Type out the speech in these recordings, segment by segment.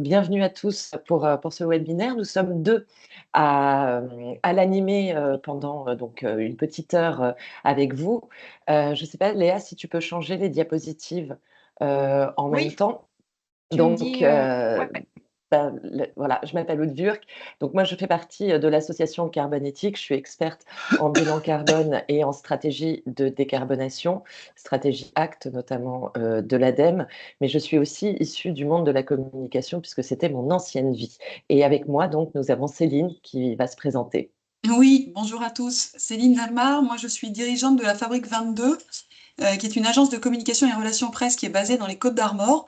Bienvenue à tous pour ce webinaire. Nous sommes deux à l'animer pendant une petite heure avec vous. Je ne sais pas, Léa, si tu peux changer les diapositives en même Oui, temps. tu me Donc, dis, ouais, voilà, je m'appelle Aude Burk. Donc, moi, je fais partie de l'association Carbonétique. Je suis experte en bilan carbone et en stratégie de décarbonation, stratégie ACT notamment de l'ADEME. Mais je suis aussi issue du monde de la communication puisque c'était mon ancienne vie. Et avec moi, donc, nous avons Céline qui va se présenter. oui, bonjour à tous. Céline Dalmar, moi je suis dirigeante de la Fabrique 22, qui est une agence de communication et relations presse qui est basée dans les Côtes-d'Armor.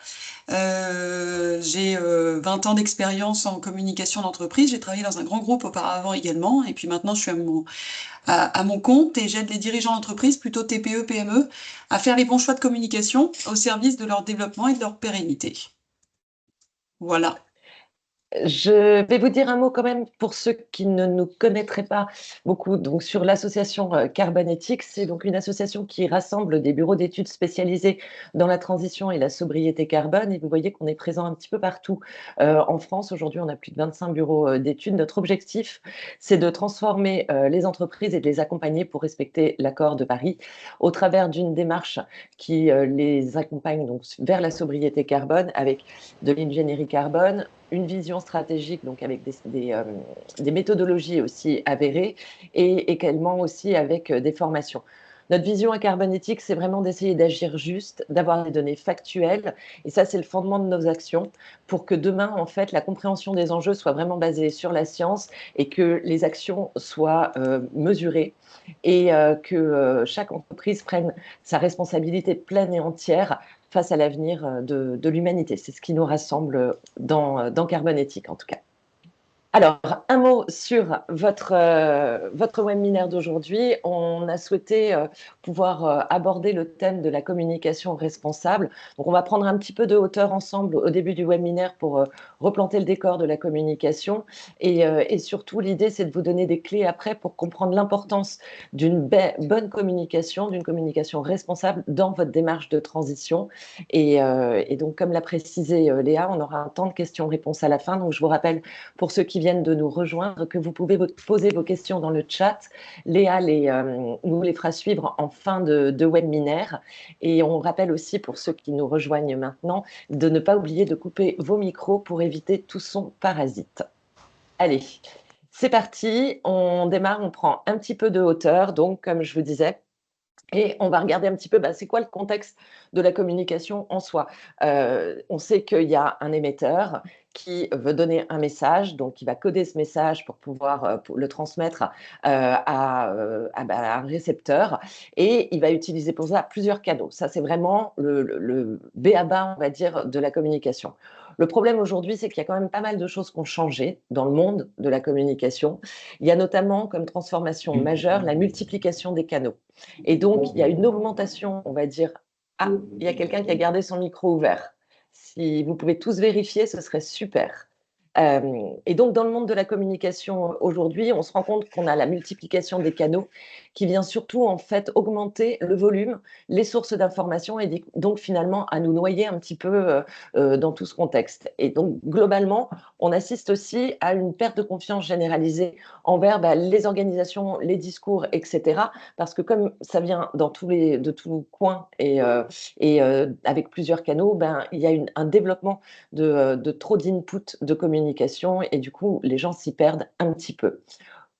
J'ai 20 ans d'expérience en communication d'entreprise. J'ai travaillé dans un grand groupe auparavant également, et puis maintenant je suis à mon compte et j'aide les dirigeants d'entreprise, plutôt TPE, PME, à faire les bons choix de communication au service de leur développement et de leur pérennité. Voilà. Je vais vous dire un mot quand même pour ceux qui ne nous connaîtraient pas beaucoup. Donc, sur l'association Carbonétique, c'est donc une association qui rassemble des bureaux d'études spécialisés dans la transition et la sobriété carbone. Et vous voyez qu'on est présent un petit peu partout en France. Aujourd'hui, on a plus de 25 bureaux d'études. Notre objectif, c'est de transformer les entreprises et de les accompagner pour respecter l'accord de Paris au travers d'une démarche qui les accompagne donc vers la sobriété carbone avec de l'ingénierie carbone, une vision stratégique, donc avec des méthodologies aussi avérées, et également aussi avec des formations. Notre vision à Carbonétique, c'est vraiment d'essayer d'agir juste, d'avoir des données factuelles, et ça, c'est le fondement de nos actions, pour que demain, en fait, la compréhension des enjeux soit vraiment basée sur la science et que les actions soient mesurées et que chaque entreprise prenne sa responsabilité pleine et entière face à l'avenir de l'humanité. C'est ce qui nous rassemble dans Carbonétique, en tout cas. Alors, un mot sur votre webinaire d'aujourd'hui. On a souhaité pouvoir aborder le thème de la communication responsable. Donc, on va prendre un petit peu de hauteur ensemble au début du webinaire pour replanter le décor de la communication. Et surtout, l'idée, c'est de vous donner des clés après pour comprendre l'importance d'une bonne communication, d'une communication responsable dans votre démarche de transition. Et donc, comme l'a précisé Léa, on aura un temps de questions-réponses à la fin. Donc, je vous rappelle pour ceux qui viennent de nous rejoindre, que vous pouvez poser vos questions dans le chat. Léa nous les fera suivre en fin de webinaire. Et on rappelle aussi pour ceux qui nous rejoignent maintenant de ne pas oublier de couper vos micros pour éviter tout son parasite. Allez, c'est parti. On démarre, on prend un petit peu de hauteur. Donc, comme je vous disais, et on va regarder un petit peu, c'est quoi le contexte de la communication en soi. On sait qu'il y a un émetteur qui veut donner un message, donc il va coder ce message pour pouvoir pour le transmettre à un récepteur, et il va utiliser pour ça plusieurs canaux. Ça, c'est vraiment le b.a.-ba, on va dire, de la communication. Le problème aujourd'hui, c'est qu'il y a quand même pas mal de choses qui ont changé dans le monde de la communication. Il y a notamment comme transformation majeure la multiplication des canaux. Et donc, il y a une augmentation, on va dire. Ah, il y a quelqu'un qui a gardé son micro ouvert. Si vous pouvez tous vérifier, ce serait super. Et donc, dans le monde de la communication aujourd'hui, on se rend compte qu'on a la multiplication des canaux qui vient surtout en fait augmenter le volume, les sources d'information et donc finalement à nous noyer un petit peu dans tout ce contexte. Et donc, globalement, on assiste aussi à une perte de confiance généralisée envers les organisations, les discours, etc. Parce que comme ça vient de tous coins et avec plusieurs canaux, il y a un développement de trop d'input de communication et du coup, les gens s'y perdent un petit peu.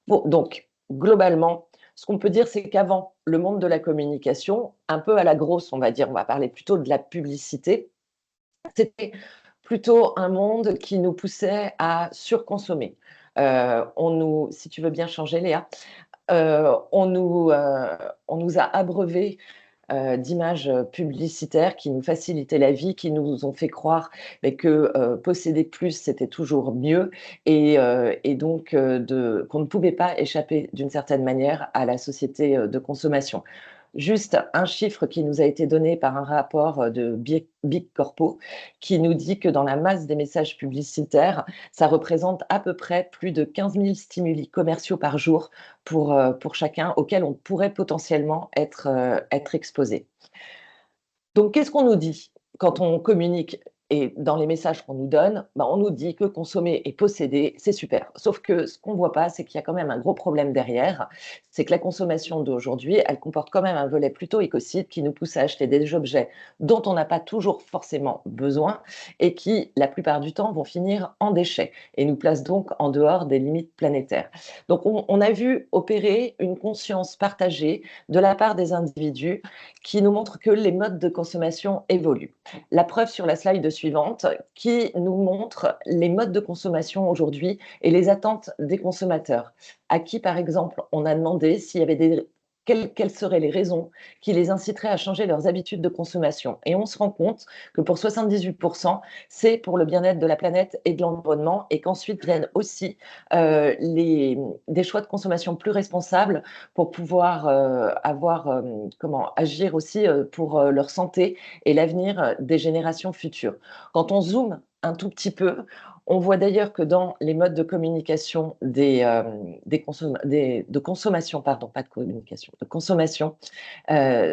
Bon, donc, globalement, ce qu'on peut dire, c'est qu'avant, le monde de la communication, un peu à la grosse, on va dire, on va parler plutôt de la publicité, c'était plutôt un monde qui nous poussait à surconsommer. Si tu veux bien changer, Léa, on nous a abreuvés d'images d'images publicitaires qui nous facilitaient la vie, qui nous ont fait croire que posséder plus, c'était toujours mieux, et donc qu'on ne pouvait pas échapper d'une certaine manière à la société de consommation. Juste un chiffre qui nous a été donné par un rapport de Big Corpo qui nous dit que dans la masse des messages publicitaires, ça représente à peu près plus de 15 000 stimuli commerciaux par jour pour chacun auquel on pourrait potentiellement être exposé. Donc, qu'est-ce qu'on nous dit quand on communique Et dans les messages qu'on nous donne, bah, on nous dit que consommer et posséder, c'est super. Sauf que ce qu'on ne voit pas, c'est qu'il y a quand même un gros problème derrière. C'est que la consommation d'aujourd'hui, elle comporte quand même un volet plutôt écocide qui nous pousse à acheter des objets dont on n'a pas toujours forcément besoin et qui, la plupart du temps, vont finir en déchets et nous placent donc en dehors des limites planétaires. Donc on a vu opérer une conscience partagée de la part des individus qui nous montre que les modes de consommation évoluent. La preuve sur la slide suivante qui nous montre les modes de consommation aujourd'hui et les attentes des consommateurs, à qui, par exemple, on a demandé s'il y avait quelles seraient les raisons qui les inciteraient à changer leurs habitudes de consommation. Et on se rend compte que pour 78%, c'est pour le bien-être de la planète et de l'environnement, et qu'ensuite viennent aussi des choix de consommation plus responsables pour pouvoir agir aussi pour leur santé et l'avenir des générations futures. Quand on zoome un tout petit peu, on voit d'ailleurs que dans les modes de communication de consommation, pardon, pas de communication, de consommation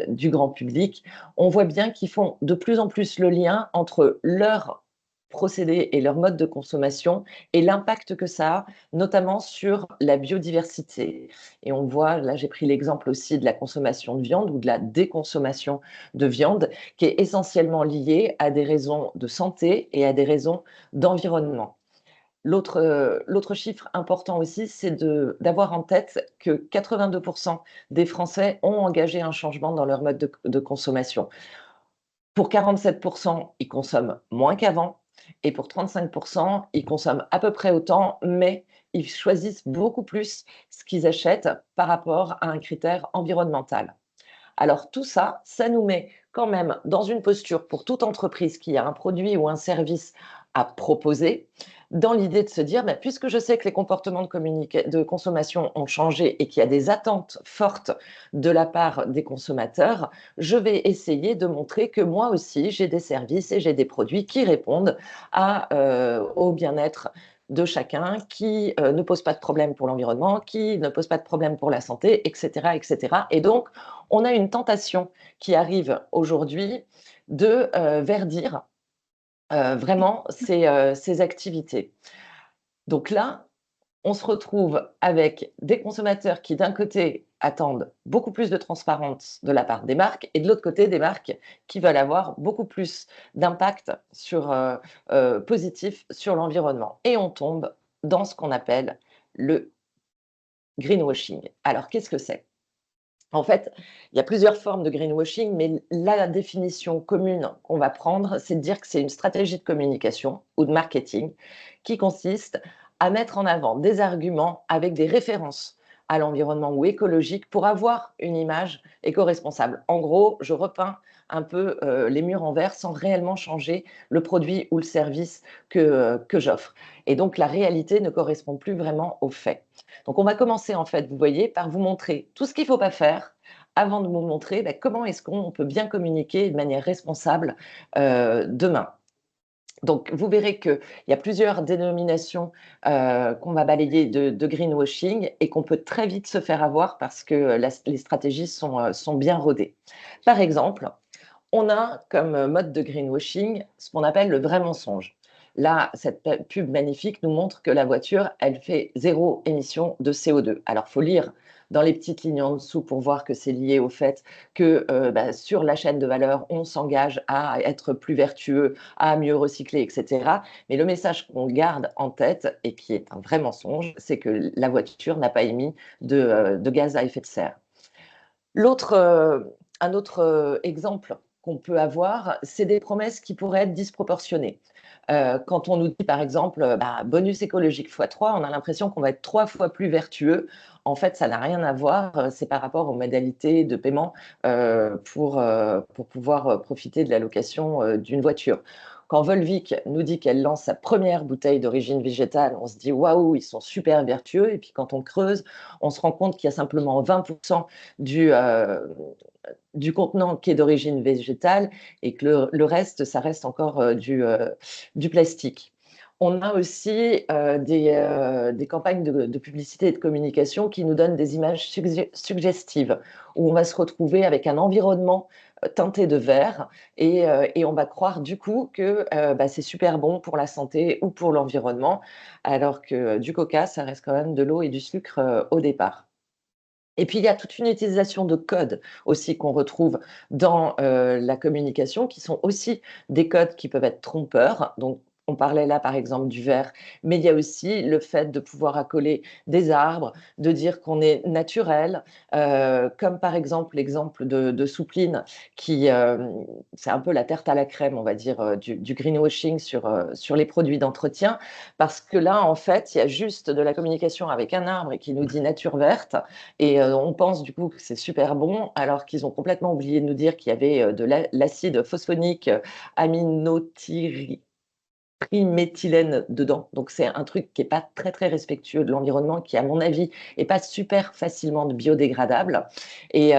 du grand public, on voit bien qu'ils font de plus en plus le lien entre leurs procédés et leur mode de consommation et l'impact que ça a, notamment sur la biodiversité. Et on voit, là j'ai pris l'exemple aussi de la consommation de viande ou de la déconsommation de viande, qui est essentiellement liée à des raisons de santé et à des raisons d'environnement. L'autre chiffre important aussi, c'est d'avoir en tête que 82% des Français ont engagé un changement dans leur mode de consommation. Pour 47%, ils consomment moins qu'avant et pour 35%, ils consomment à peu près autant, mais ils choisissent beaucoup plus ce qu'ils achètent par rapport à un critère environnemental. Alors tout ça, ça nous met quand même dans une posture pour toute entreprise qui a un produit ou un service à proposer, dans l'idée de se dire, bah, puisque je sais que les comportements de consommation ont changé et qu'il y a des attentes fortes de la part des consommateurs, je vais essayer de montrer que moi aussi, j'ai des services et j'ai des produits qui répondent au bien-être de chacun, qui ne pose pas de problème pour l'environnement, qui ne pose pas de problème pour la santé, etc., etc. Et donc, on a une tentation qui arrive aujourd'hui de verdir vraiment ces activités. Donc là, on se retrouve avec des consommateurs qui, d'un côté, attendent beaucoup plus de transparence de la part des marques et de l'autre côté, des marques qui veulent avoir beaucoup plus d'impact positif sur l'environnement. Et on tombe dans ce qu'on appelle le greenwashing. Alors, qu'est-ce que c'est? En fait, il y a plusieurs formes de greenwashing, mais la définition commune qu'on va prendre, c'est de dire que c'est une stratégie de communication ou de marketing qui consiste à mettre en avant des arguments avec des références à l'environnement ou écologique pour avoir une image éco-responsable. En gros, je repeins un peu les murs en vert sans réellement changer le produit ou le service que j'offre. Et donc, la réalité ne correspond plus vraiment aux faits. Donc, on va commencer, en fait, vous voyez, par vous montrer tout ce qu'il ne faut pas faire avant de vous montrer comment est-ce qu'on peut bien communiquer de manière responsable demain. Donc, vous verrez qu'il y a plusieurs dénominations qu'on va balayer de greenwashing et qu'on peut très vite se faire avoir parce que les stratégies sont bien rodées. Par exemple, on a comme mode de greenwashing ce qu'on appelle le vrai mensonge. Là, cette pub magnifique nous montre que la voiture, elle fait 0 émission de CO2. Alors, il faut lire dans les petites lignes en dessous pour voir que c'est lié au fait que sur la chaîne de valeur, on s'engage à être plus vertueux, à mieux recycler, etc. Mais le message qu'on garde en tête et qui est un vrai mensonge, c'est que la voiture n'a pas émis de gaz à effet de serre. Un autre exemple qu'on peut avoir, c'est des promesses qui pourraient être disproportionnées. Quand on nous dit, par exemple, bonus écologique x3, on a l'impression qu'on va être 3 fois plus vertueux. En fait, ça n'a rien à voir. C'est par rapport aux modalités de paiement pour pouvoir profiter de la location d'une voiture. Quand Volvic nous dit qu'elle lance sa première bouteille d'origine végétale, on se dit waouh, ils sont super vertueux. Et puis quand on creuse, on se rend compte qu'il y a simplement 20% du contenant qui est d'origine végétale et que le reste, ça reste encore du plastique. On a aussi des campagnes de publicité et de communication qui nous donnent des images suggestives, où on va se retrouver avec un environnement teinté de vert et on va croire du coup que bah, c'est super bon pour la santé ou pour l'environnement, alors que du coca, ça reste quand même de l'eau et du sucre au départ. Et puis, il y a toute une utilisation de codes aussi qu'on retrouve dans la communication, qui sont aussi des codes qui peuvent être trompeurs. Donc, on parlait là, par exemple, du verre, mais il y a aussi le fait de pouvoir accoler des arbres, de dire qu'on est naturel, comme par exemple l'exemple de Soupline, qui, c'est un peu la tarte à la crème, on va dire, du greenwashing sur les produits d'entretien, parce que là, en fait, il y a juste de la communication avec un arbre et qui nous dit nature verte, et on pense du coup que c'est super bon, alors qu'ils ont complètement oublié de nous dire qu'il y avait de l'acide phosphonique aminotriméthylène dedans. Donc c'est un truc qui n'est pas très très respectueux de l'environnement, qui à mon avis est pas super facilement biodégradable. Et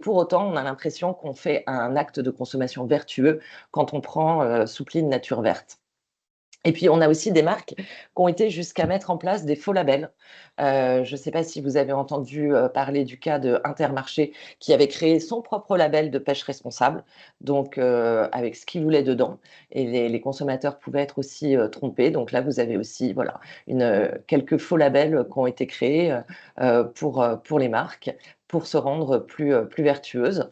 pour autant, on a l'impression qu'on fait un acte de consommation vertueux quand on prend Soupline Nature Verte. Et puis, on a aussi des marques qui ont été jusqu'à mettre en place des faux labels. Je ne sais pas si vous avez entendu parler du cas de Intermarché qui avait créé son propre label de pêche responsable, donc avec ce qu'il voulait dedans. Et les consommateurs pouvaient être aussi trompés. Donc là, vous avez aussi voilà, quelques faux labels qui ont été créés pour les marques pour se rendre plus vertueuses.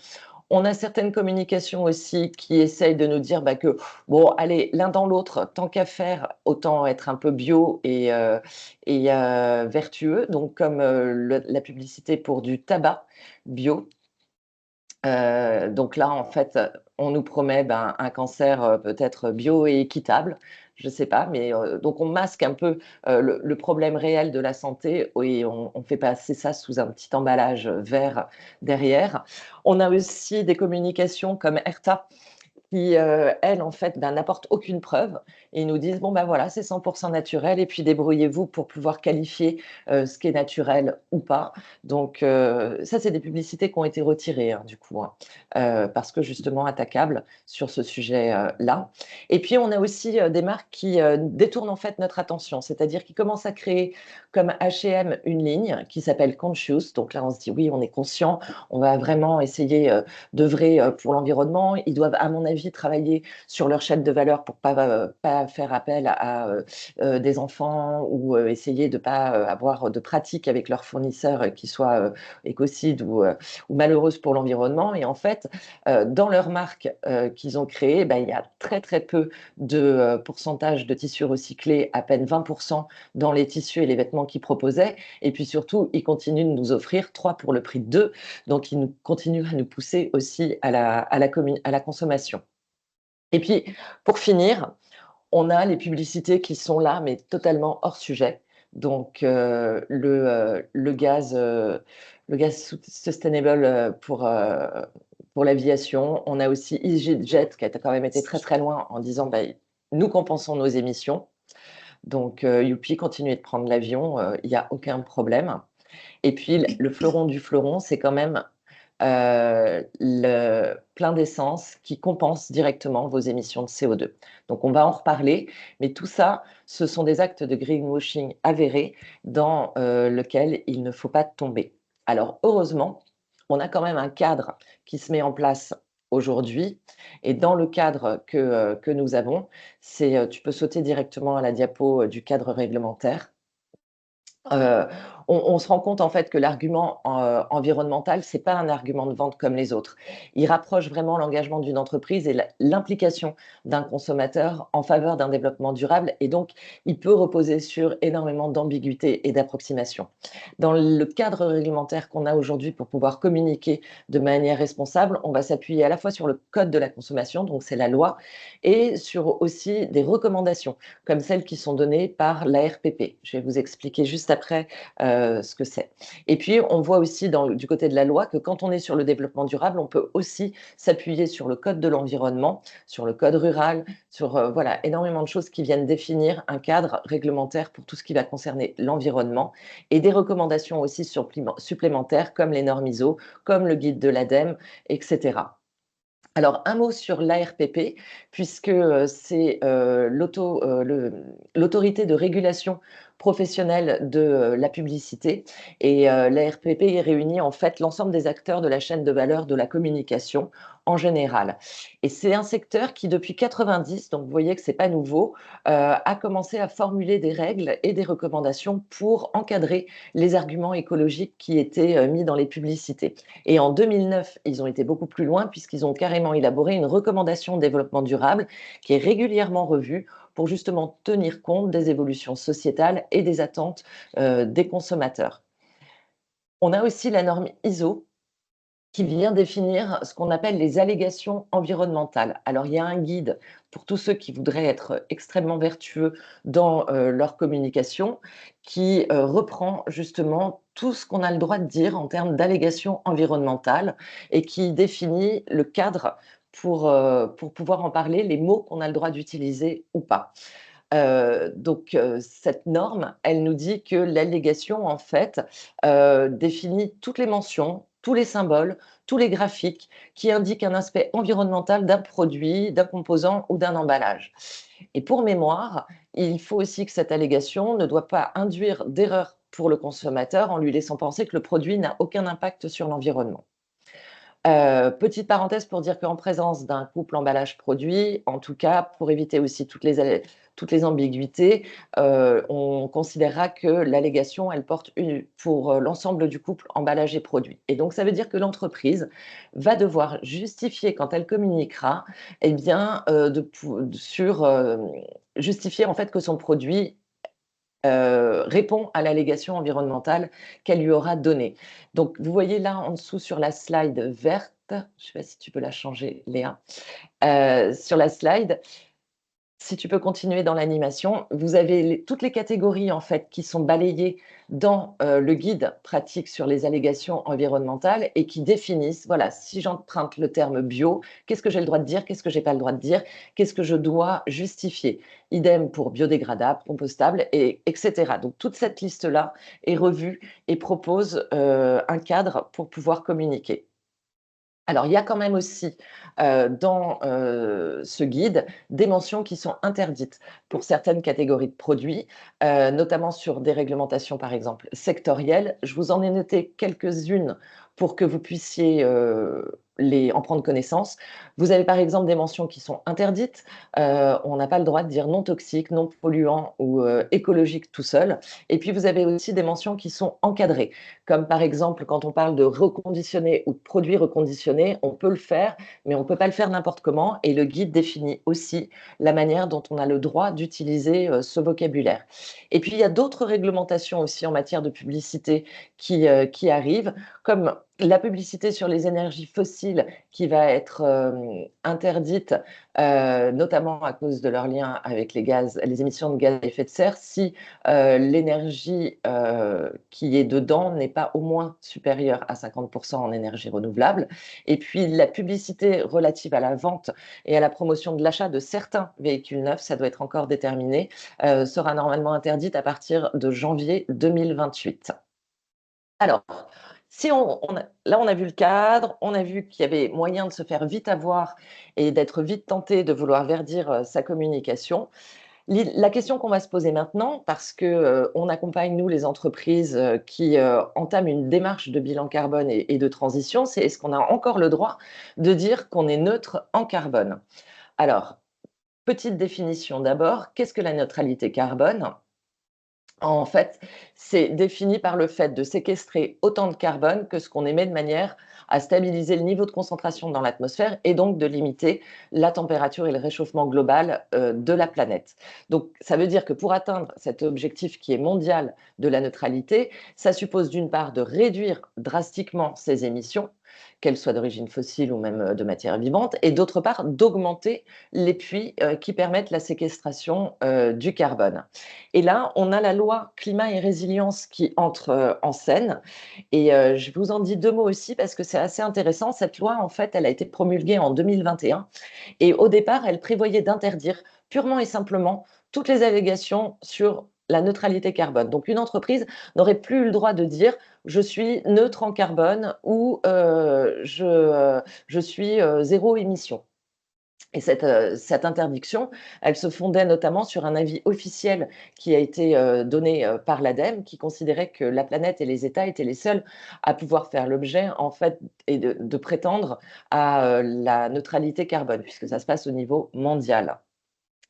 On a certaines communications aussi qui essayent de nous dire bah, que, bon, allez, l'un dans l'autre, tant qu'à faire, autant être un peu bio et vertueux. Donc, comme la publicité pour du tabac bio. Donc là, en fait, on nous promet ben, un cancer peut-être bio et équitable, je ne sais pas, mais donc on masque un peu le problème réel de la santé et on fait passer ça sous un petit emballage vert derrière. On a aussi des communications comme Erta qui, elles, en fait, ben, n'apportent aucune preuve et ils nous disent: «Bon, ben, voilà, c'est 100 naturel et puis débrouillez-vous pour pouvoir qualifier, ce qui est naturel ou pas». Donc ça, c'est des publicités qui ont été retirées, hein, du coup, hein, parce que justement attaquables sur ce sujet, là. Et puis on a aussi, des marques qui, détournent, en fait, notre attention. C'est-à-dire qu'ils commencent à créer, comme H&M, une ligne qui s'appelle Conscious. Donc là, on se dit: «Oui, on est conscient, on va vraiment essayer, d'œuvrer, pour l'environnement». Ils doivent, à mon avis, travailler sur leur chaîne de valeur pour pas faire appel à des enfants ou essayer de pas avoir de pratiques avec leurs fournisseurs qui soient écocides ou malheureuses pour l'environnement. Et en fait, dans leur marque qu'ils ont créée, ben, il y a très très peu de pourcentage de tissus recyclés, à peine 20% dans les tissus et les vêtements qu'ils proposaient. Et puis surtout, ils continuent de nous offrir 3 pour le prix de 2. Donc, ils continuent à nous pousser aussi à la consommation. Et puis, pour finir, on a les publicités qui sont là, mais totalement hors sujet. Donc, le gaz sustainable pour l'aviation. On a aussi EasyJet qui a quand même été très très loin en disant bah, nous compensons nos émissions. Donc, youpi, continuez de prendre l'avion, il n'y a aucun problème. Et puis, le fleuron du fleuron, c'est quand même le plein d'essence qui compense directement vos émissions de CO2. Donc on va en reparler, mais tout ça, ce sont des actes de greenwashing avérés dans lequel il ne faut pas tomber. Alors heureusement, on a quand même un cadre qui se met en place aujourd'hui, et dans le cadre que nous avons, tu peux sauter directement à la diapo du cadre réglementaire. Heu, on se rend compte en fait que l'argument environnemental, c'est pas un argument de vente comme les autres. Il rapproche vraiment l'engagement d'une entreprise et l'implication d'un consommateur en faveur d'un développement durable, et donc il peut reposer sur énormément d'ambiguïté et d'approximation. Dans le cadre réglementaire qu'on a aujourd'hui pour pouvoir communiquer de manière responsable, on va s'appuyer à la fois sur le code de la consommation, donc c'est la loi, et sur aussi des recommandations comme celles qui sont données par l'ARPP. Je vais vous expliquer juste après ce que c'est. Et puis, on voit aussi du côté de la loi que quand on est sur le développement durable, on peut aussi s'appuyer sur le code de l'environnement, sur le code rural, sur voilà, énormément de choses qui viennent définir un cadre réglementaire pour tout ce qui va concerner l'environnement, et des recommandations aussi supplémentaires comme les normes ISO, comme le guide de l'ADEME, etc. Alors, un mot sur l'ARPP, puisque c'est l'autorité de régulation professionnelle de la publicité. Et l'ARPP réunit en fait l'ensemble des acteurs de la chaîne de valeur de la communication en général. Et c'est un secteur qui, depuis 90, donc vous voyez que c'est pas nouveau, a commencé à formuler des règles et des recommandations pour encadrer les arguments écologiques qui étaient mis dans les publicités. Et en 2009, ils ont été beaucoup plus loin puisqu'ils ont carrément élaboré une recommandation de développement durable qui est régulièrement revue pour justement tenir compte des évolutions sociétales et des attentes des consommateurs. On a aussi la norme ISO qui vient définir ce qu'on appelle les allégations environnementales. Alors, il y a un guide pour tous ceux qui voudraient être extrêmement vertueux dans leur communication, qui reprend justement tout ce qu'on a le droit de dire en termes d'allégations environnementales et qui définit le cadre pour pouvoir en parler, les mots qu'on a le droit d'utiliser ou pas. Cette norme, elle nous dit que l'allégation, en fait, définit toutes les mentions, tous les symboles, tous les graphiques qui indiquent un aspect environnemental d'un produit, d'un composant ou d'un emballage. Et pour mémoire, il faut aussi que cette allégation ne doit pas induire d'erreur pour le consommateur en lui laissant penser que le produit n'a aucun impact sur l'environnement. Petite parenthèse pour dire qu'en présence d'un couple emballage-produit, en tout cas pour éviter aussi toutes les ambiguïtés, on considérera que l'allégation, elle porte pour l'ensemble du couple emballage et produit. Et donc ça veut dire que l'entreprise va devoir justifier quand elle communiquera, eh bien, justifier en fait que son produit répond à l'allégation environnementale qu'elle lui aura donnée. Donc, vous voyez là en dessous sur la slide verte, je ne sais pas si tu peux la changer, Léa, sur la slide, si tu peux continuer dans l'animation, vous avez toutes les catégories en fait qui sont balayées dans le guide pratique sur les allégations environnementales et qui définissent, voilà, si j'emprunte le terme bio, qu'est-ce que j'ai le droit de dire, qu'est-ce que j'ai pas le droit de dire, qu'est-ce que je dois justifier. Idem pour biodégradable, compostable, etc. Donc toute cette liste-là est revue et propose un cadre pour pouvoir communiquer. Alors, il y a quand même aussi dans ce guide des mentions qui sont interdites pour certaines catégories de produits, notamment sur des réglementations, par exemple, sectorielles. Je vous en ai noté quelques-unes pour que vous puissiez en prendre connaissance. Vous avez par exemple des mentions qui sont interdites. On n'a pas le droit de dire non toxique, non polluant ou écologique tout seul. Et puis, vous avez aussi des mentions qui sont encadrées, comme par exemple quand on parle de reconditionner ou de produits reconditionnés, on peut le faire, mais on ne peut pas le faire n'importe comment. Et le guide définit aussi la manière dont on a le droit d'utiliser ce vocabulaire. Et puis, il y a d'autres réglementations aussi en matière de publicité qui arrivent, comme la publicité sur les énergies fossiles qui va être interdite, notamment à cause de leur lien avec les émissions de gaz à effet de serre, si l'énergie qui est dedans n'est pas au moins supérieure à 50% en énergie renouvelable. Et puis la publicité relative à la vente et à la promotion de l'achat de certains véhicules neufs, ça doit être encore déterminé, sera normalement interdite à partir de janvier 2028. Alors, si là, on a vu le cadre, on a vu qu'il y avait moyen de se faire vite avoir et d'être vite tenté de vouloir verdir sa communication. La question qu'on va se poser maintenant, parce que on accompagne, nous, les entreprises qui entament une démarche de bilan carbone et de transition, c'est est-ce qu'on a encore le droit de dire qu'on est neutre en carbone? Alors, petite définition d'abord, qu'est-ce que la neutralité carbone? En fait, c'est défini par le fait de séquestrer autant de carbone que ce qu'on émet de manière à stabiliser le niveau de concentration dans l'atmosphère et donc de limiter la température et le réchauffement global de la planète. Donc, ça veut dire que pour atteindre cet objectif qui est mondial de la neutralité, ça suppose d'une part de réduire drastiquement ces émissions, qu'elles soient d'origine fossile ou même de matière vivante, et d'autre part d'augmenter les puits qui permettent la séquestration du carbone. Et là, on a la loi climat et résilience qui entre en scène. Et je vous en dis deux mots aussi parce que c'est assez intéressant. Cette loi, en fait, elle a été promulguée en 2021. Et au départ, elle prévoyait d'interdire purement et simplement toutes les allégations sur la neutralité carbone. Donc, une entreprise n'aurait plus le droit de dire je suis neutre en carbone ou je suis zéro émission. Et cette interdiction, elle se fondait notamment sur un avis officiel qui a été donné par l'ADEME, qui considérait que la planète et les États étaient les seuls à pouvoir faire l'objet, en fait, et de prétendre à la neutralité carbone, puisque ça se passe au niveau mondial.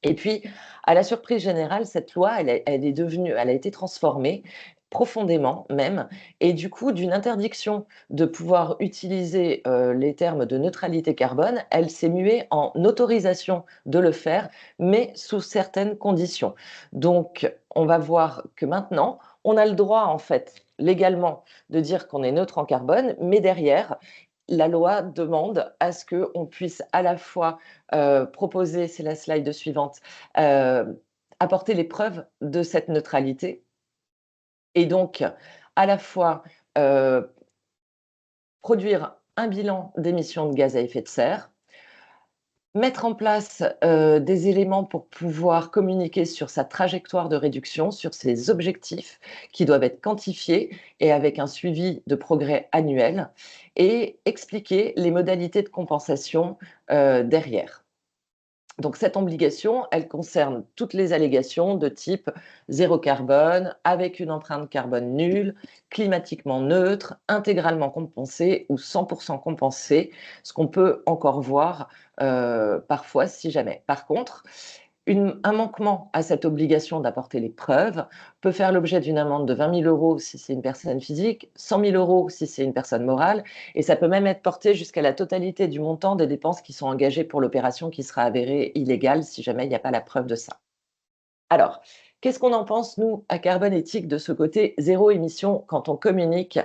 Et puis, à la surprise générale, cette loi, elle a été transformée profondément même, et du coup, d'une interdiction de pouvoir utiliser les termes de neutralité carbone, elle s'est muée en autorisation de le faire, mais sous certaines conditions. Donc, on va voir que maintenant, on a le droit, en fait, légalement, de dire qu'on est neutre en carbone, mais derrière, la loi demande à ce qu'on puisse à la fois proposer, c'est la slide suivante, apporter les preuves de cette neutralité et donc à la fois euh, produire un bilan d'émissions de gaz à effet de serre, mettre en place des éléments pour pouvoir communiquer sur sa trajectoire de réduction, sur ses objectifs qui doivent être quantifiés et avec un suivi de progrès annuel, et expliquer les modalités de compensation derrière. Donc cette obligation, elle concerne toutes les allégations de type zéro carbone, avec une empreinte carbone nulle, climatiquement neutre, intégralement compensé ou 100% compensé, ce qu'on peut encore voir parfois si jamais. Par contre, un manquement à cette obligation d'apporter les preuves peut faire l'objet d'une amende de 20 000 euros si c'est une personne physique, 100 000 euros si c'est une personne morale, et ça peut même être porté jusqu'à la totalité du montant des dépenses qui sont engagées pour l'opération qui sera avérée illégale si jamais il n'y a pas la preuve de ça. Alors, qu'est-ce qu'on en pense, nous, à Carbone Éthique, de ce côté zéro émission quand on communique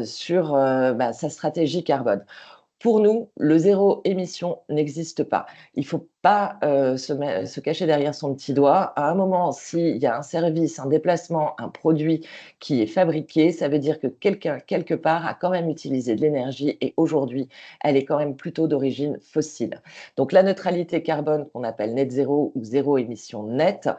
sur sa stratégie carbone? Pour nous, le zéro émission n'existe pas. Il ne faut pas se cacher derrière son petit doigt. À un moment, s'il y a un service, un déplacement, un produit qui est fabriqué, ça veut dire que quelqu'un, quelque part, a quand même utilisé de l'énergie et aujourd'hui, elle est quand même plutôt d'origine fossile. Donc la neutralité carbone qu'on appelle net zéro ou zéro émission nette,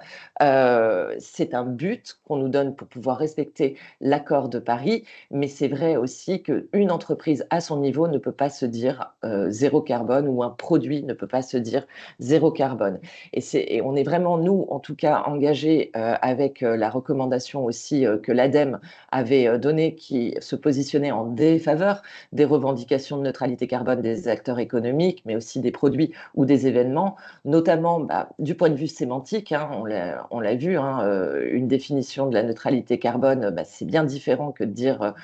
c'est un but qu'on nous donne pour pouvoir respecter l'accord de Paris, mais c'est vrai aussi qu'une entreprise à son niveau ne peut pas se dire zéro carbone ou un produit ne peut pas se dire zéro carbone. Et on est vraiment, nous, en tout cas, engagés avec la recommandation aussi que l'ADEME avait donnée qui se positionnait en défaveur des revendications de neutralité carbone des acteurs économiques, mais aussi des produits ou des événements, notamment du point de vue sémantique, hein, on l'a vu, hein, une définition de la neutralité carbone, c'est bien différent que de dire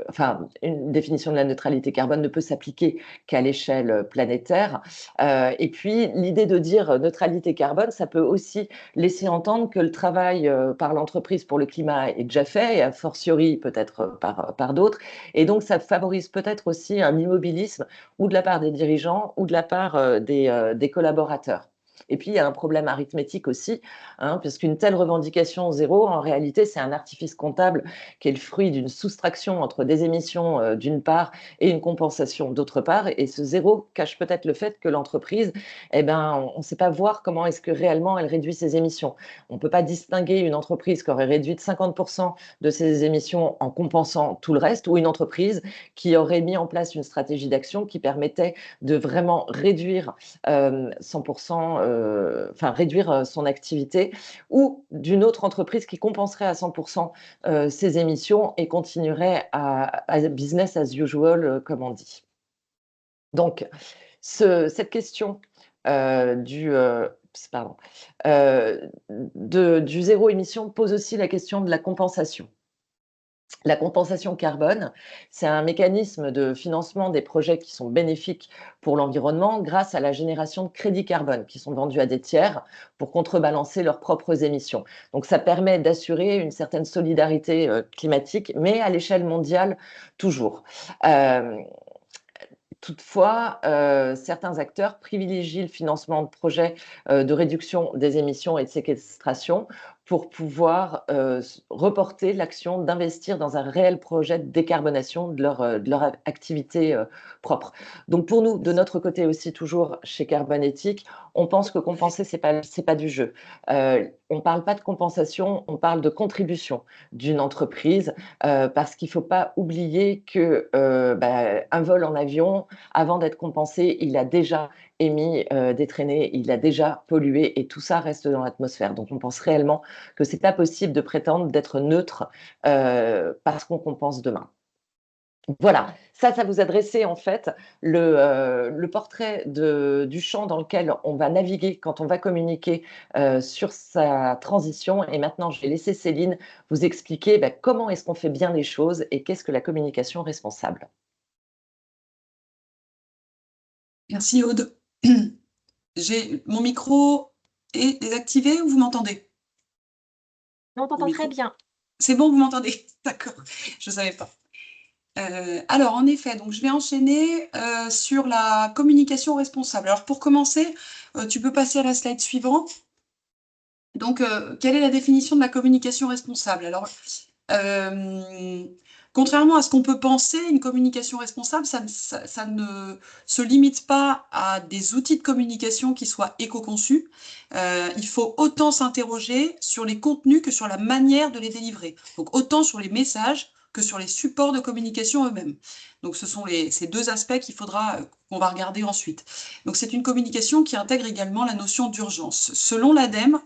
enfin, une définition de la neutralité carbone ne peut s'appliquer qu'à l'échelle planétaire. Et puis, l'idée de dire neutralité carbone, ça peut aussi laisser entendre que le travail par l'entreprise pour le climat est déjà fait, et a fortiori peut-être par d'autres. Et donc, ça favorise peut-être aussi un immobilisme ou de la part des dirigeants ou de la part des collaborateurs. Et puis, il y a un problème arithmétique aussi, hein, puisqu'une telle revendication zéro, en réalité, c'est un artifice comptable qui est le fruit d'une soustraction entre des émissions d'une part et une compensation d'autre part. Et ce zéro cache peut-être le fait que l'entreprise, on ne sait pas voir comment est-ce que réellement elle réduit ses émissions. On ne peut pas distinguer une entreprise qui aurait réduit de 50% de ses émissions en compensant tout le reste, ou une entreprise qui aurait mis en place une stratégie d'action qui permettait de vraiment réduire 100%, réduire son activité, ou d'une autre entreprise qui compenserait à 100% ses émissions et continuerait à business as usual, comme on dit. Donc, cette question pardon, du zéro émission pose aussi la question de la compensation. La compensation carbone, c'est un mécanisme de financement des projets qui sont bénéfiques pour l'environnement grâce à la génération de crédits carbone qui sont vendus à des tiers pour contrebalancer leurs propres émissions. Donc ça permet d'assurer une certaine solidarité climatique, mais à l'échelle mondiale toujours. Euh, Toutefois, certains acteurs privilégient le financement de projets de réduction des émissions et de séquestration pour pouvoir reporter l'action d'investir dans un réel projet de décarbonation de leur activité propre. Donc pour nous, de notre côté aussi, toujours chez Carbonétique, on pense que compenser, c'est pas du jeu. On ne parle pas de compensation, on parle de contribution d'une entreprise, parce qu'il ne faut pas oublier que un vol en avion, avant d'être compensé, il a déjà émis des traînées, il a déjà pollué et tout ça reste dans l'atmosphère. Donc on pense réellement que c'est pas possible de prétendre d'être neutre parce qu'on compense demain. Voilà, ça vous a dressé en fait le portrait du champ dans lequel on va naviguer quand on va communiquer sur sa transition. Et maintenant, je vais laisser Céline vous expliquer comment est-ce qu'on fait bien les choses et qu'est-ce que la communication responsable. Merci Aude. Mon micro est désactivé ou vous m'entendez? On t'entend très bien. C'est bon, vous m'entendez? D'accord, je ne savais pas. Alors, en effet, donc je vais enchaîner sur la communication responsable. Alors, pour commencer, tu peux passer à la slide suivante. Donc, quelle est la définition de la communication responsable? Alors, contrairement à ce qu'on peut penser, une communication responsable, ça ne se limite pas à des outils de communication qui soient éco-conçus. Il faut autant s'interroger sur les contenus que sur la manière de les délivrer. Donc, autant sur les messages que sur les supports de communication eux-mêmes. Donc, ce sont ces deux aspects qu'on va regarder ensuite. Donc, c'est une communication qui intègre également la notion d'urgence. Selon l'ADEME,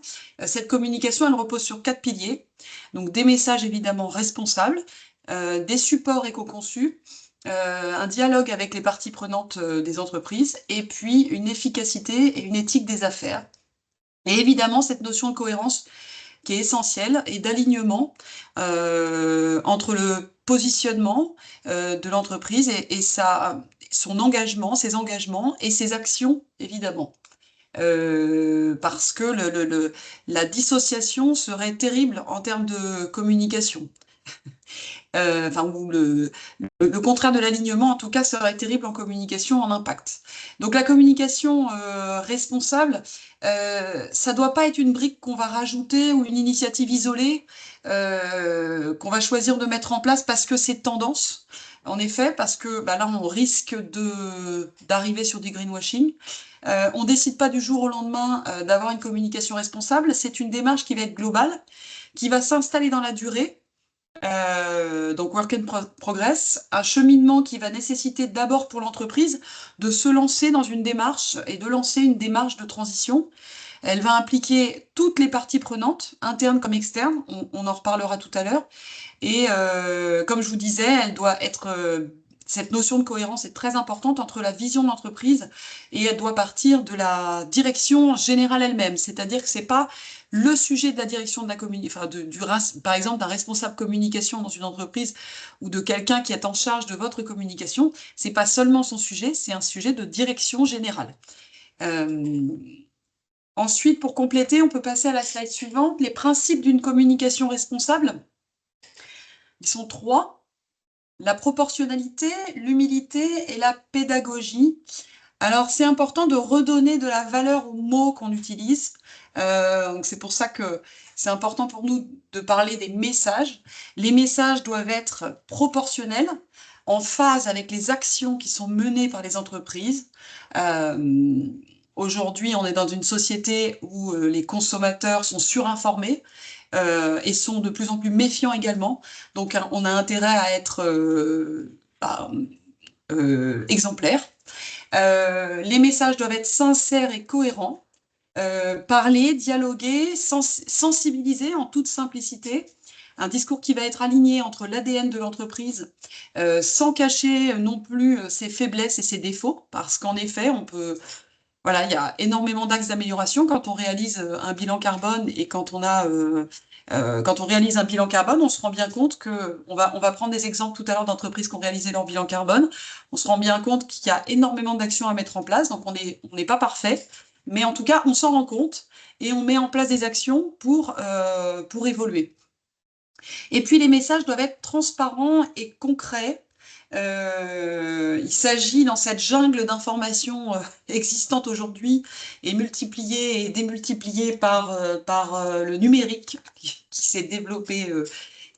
cette communication, elle repose sur 4 piliers. Donc, des messages évidemment responsables, des supports éco-conçus, un dialogue avec les parties prenantes des entreprises, et puis une efficacité et une éthique des affaires. Et évidemment, cette notion de cohérence qui est essentielle et d'alignement entre le positionnement de l'entreprise et son engagement, ses engagements et ses actions, évidemment. Parce que la dissociation serait terrible en termes de communication. Ou le contraire de l'alignement, en tout cas, serait terrible en communication, en impact. Donc la communication responsable, ça ne doit pas être une brique qu'on va rajouter ou une initiative isolée qu'on va choisir de mettre en place parce que c'est tendance. En effet, parce que là, on risque d'arriver sur du greenwashing. On ne décide pas du jour au lendemain d'avoir une communication responsable. C'est une démarche qui va être globale, qui va s'installer dans la durée. Donc work in progress, un cheminement qui va nécessiter d'abord pour l'entreprise de se lancer dans une démarche et de lancer une démarche de transition. Elle va impliquer toutes les parties prenantes, internes comme externes, on en reparlera tout à l'heure. Et comme je vous disais, cette notion de cohérence est très importante entre la vision de l'entreprise et elle doit partir de la direction générale elle-même. C'est-à-dire que c'est pas le sujet de la direction de la communication, par exemple d'un responsable communication dans une entreprise ou de quelqu'un qui est en charge de votre communication. C'est pas seulement son sujet, c'est un sujet de direction générale. Ensuite, pour compléter, on peut passer à la slide suivante. Les principes d'une communication responsable, ils sont 3. La proportionnalité, l'humilité et la pédagogie. Alors, c'est important de redonner de la valeur aux mots qu'on utilise. Donc c'est pour ça que c'est important pour nous de parler des messages. Les messages doivent être proportionnels, en phase avec les actions qui sont menées par les entreprises. Aujourd'hui, on est dans une société où les consommateurs sont surinformés et sont de plus en plus méfiants également. Donc, on a intérêt à être exemplaires. Les messages doivent être sincères et cohérents. Parler, dialoguer, sensibiliser en toute simplicité. Un discours qui va être aligné entre l'ADN de l'entreprise, sans cacher non plus ses faiblesses et ses défauts, parce qu'en effet, voilà, il y a énormément d'axes d'amélioration quand on réalise un bilan carbone et quand on réalise un bilan carbone, on se rend bien compte on va prendre des exemples tout à l'heure d'entreprises qui ont réalisé leur bilan carbone. On se rend bien compte qu'il y a énormément d'actions à mettre en place, donc on n'est pas parfait, mais en tout cas, on s'en rend compte et on met en place des actions pour évoluer. Et puis, les messages doivent être transparents et concrets. Il s'agit, dans cette jungle d'informations existantes aujourd'hui et multipliées et démultipliées par le numérique qui s'est développé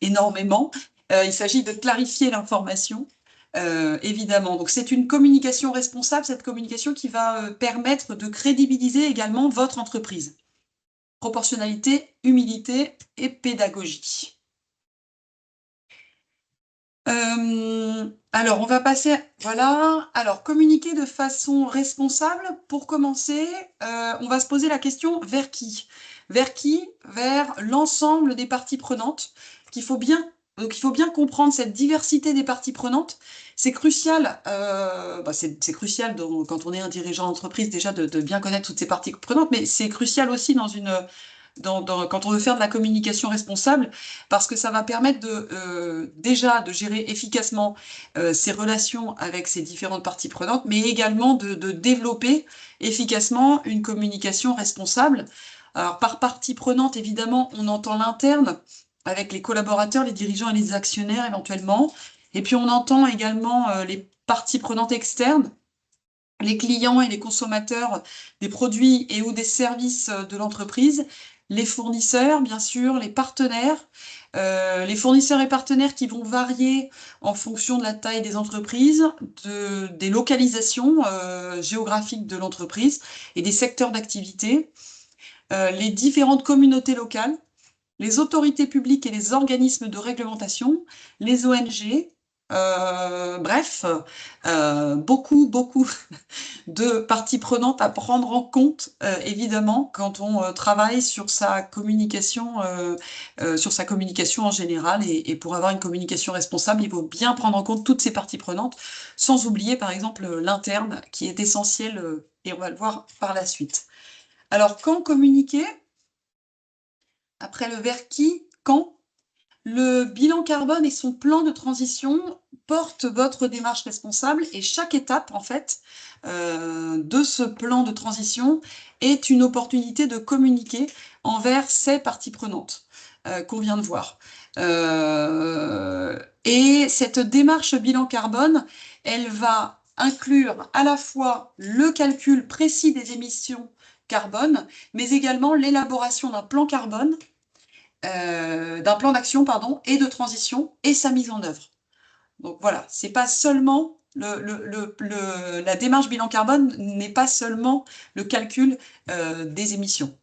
énormément, il s'agit de clarifier l'information, évidemment. Donc c'est une communication responsable, cette communication qui va permettre de crédibiliser également votre entreprise. Proportionnalité, humilité et pédagogie. Alors, on va passer, voilà. Alors, communiquer de façon responsable. Pour commencer, on va se poser la question vers qui? Vers qui? Vers l'ensemble des parties prenantes. Donc, il faut bien comprendre cette diversité des parties prenantes. C'est crucial, c'est crucial quand on est un dirigeant d'entreprise déjà de bien connaître toutes ces parties prenantes, mais c'est crucial aussi quand on veut faire de la communication responsable, parce que ça va permettre déjà de gérer efficacement ces relations avec ces différentes parties prenantes, mais également de développer efficacement une communication responsable. Alors, par partie prenante, évidemment, on entend l'interne, avec les collaborateurs, les dirigeants et les actionnaires éventuellement, et puis on entend également les parties prenantes externes, les clients et les consommateurs des produits et ou des services de l'entreprise, les fournisseurs, bien sûr, les fournisseurs et partenaires qui vont varier en fonction de la taille des entreprises, des localisations géographiques de l'entreprise et des secteurs d'activité, les différentes communautés locales, les autorités publiques et les organismes de réglementation, les ONG, bref, beaucoup de parties prenantes à prendre en compte, évidemment, quand on travaille sur sa communication en général. Et pour avoir une communication responsable, il faut bien prendre en compte toutes ces parties prenantes, sans oublier, par exemple, l'interne, qui est essentiel, et on va le voir par la suite. Alors, quand communiquer? Après le vers qui, quand? Le bilan carbone et son plan de transition portent votre démarche responsable, et chaque étape, en fait, de ce plan de transition est une opportunité de communiquer envers ces parties prenantes qu'on vient de voir. Et cette démarche bilan carbone, elle va inclure à la fois le calcul précis des émissions carbone, mais également l'élaboration d'un plan carbone, d'un plan d'action, pardon, et de transition, et sa mise en œuvre. Donc voilà, c'est pas seulement la démarche bilan carbone n'est pas seulement le calcul des émissions.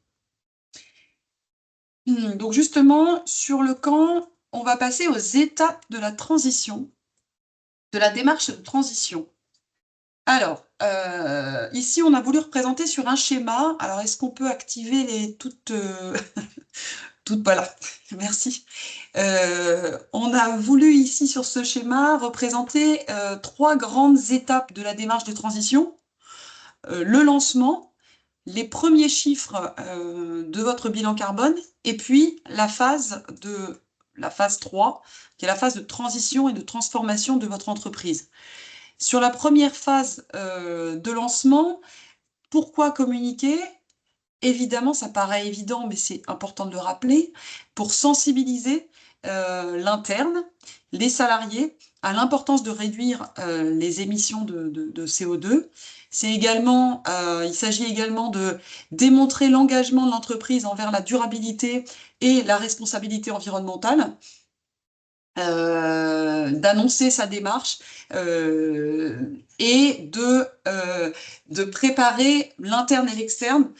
Donc justement, sur le quand, on va passer aux étapes de la transition, de la démarche de transition. Alors, ici, on a voulu représenter sur un schéma. Alors, est-ce qu'on peut activer toutes, voilà, merci. On a voulu ici, sur ce schéma, représenter 3 grandes étapes de la démarche de transition. Le lancement, les premiers chiffres de votre bilan carbone, et puis la phase 3, qui est la phase de transition et de transformation de votre entreprise. Sur la première phase de lancement, pourquoi communiquer? Évidemment, ça paraît évident, mais c'est important de le rappeler, pour sensibiliser l'interne, les salariés, à l'importance de réduire les émissions de CO2. Il s'agit également de démontrer l'engagement de l'entreprise envers la durabilité et la responsabilité environnementale, d'annoncer sa démarche et de préparer l'interne et l'externe,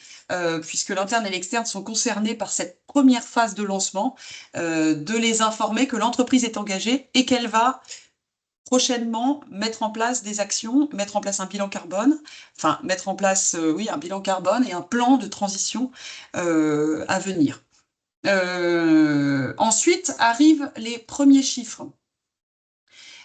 puisque l'interne et l'externe sont concernés par cette première phase de lancement, de les informer que l'entreprise est engagée et qu'elle va prochainement mettre en place des actions, mettre en place un bilan carbone, enfin mettre en place un bilan carbone et un plan de transition à venir. Ensuite arrivent les premiers chiffres.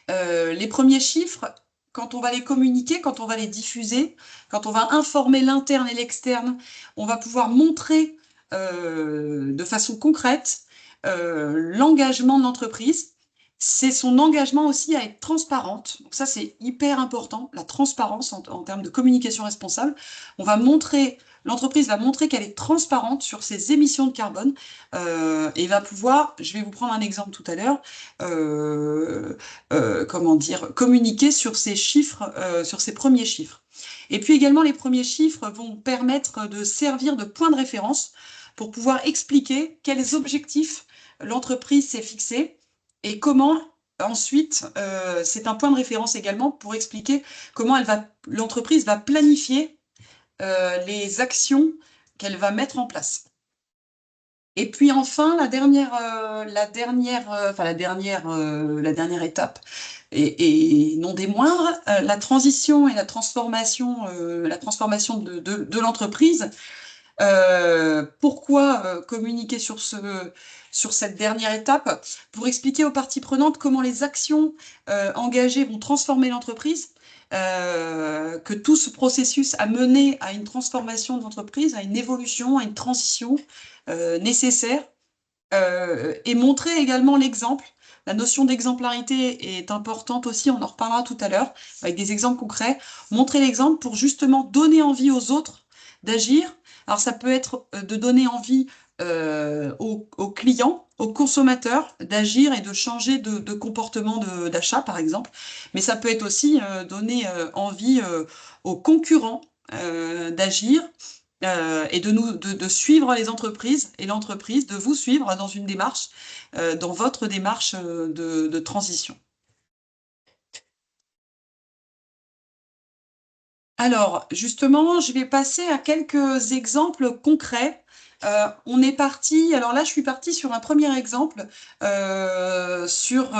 Les premiers chiffres, quand on va les communiquer, quand on va les diffuser, quand on va informer l'interne et l'externe, on va pouvoir montrer de façon concrète l'engagement de l'entreprise. C'est son engagement aussi à être transparente. Donc ça, c'est hyper important, la transparence en termes de communication responsable. On va montrer l'entreprise va montrer qu'elle est transparente sur ses émissions de carbone et va pouvoir, je vais vous prendre un exemple tout à l'heure, comment dire, communiquer sur ses chiffres, sur ses premiers chiffres. Et puis également, les premiers chiffres vont permettre de servir de point de référence pour pouvoir expliquer quels objectifs l'entreprise s'est fixé et comment ensuite, c'est un point de référence également pour expliquer comment l'entreprise va planifier les actions qu'elle va mettre en place. Et puis enfin, la dernière étape, et non des moindres, la transition et la transformation de l'entreprise. Pourquoi communiquer sur cette dernière étape? Pour expliquer aux parties prenantes comment les actions engagées vont transformer l'entreprise, que tout ce processus a mené à une transformation de l'entreprise, à une évolution, à une transition nécessaire, et montrer également l'exemple. La notion d'exemplarité est importante aussi, on en reparlera tout à l'heure, avec des exemples concrets. Montrer l'exemple pour justement donner envie aux autres d'agir. Alors ça peut être de donner envie aux clients, aux consommateurs d'agir et de changer de comportement d'achat, par exemple. Mais ça peut être aussi donner envie aux concurrents d'agir et de suivre les entreprises et l'entreprise, de vous suivre dans une démarche, dans votre démarche de transition. Alors, justement, je vais passer à quelques exemples concrets. On est parti, alors là, je suis partie sur un premier exemple alors sur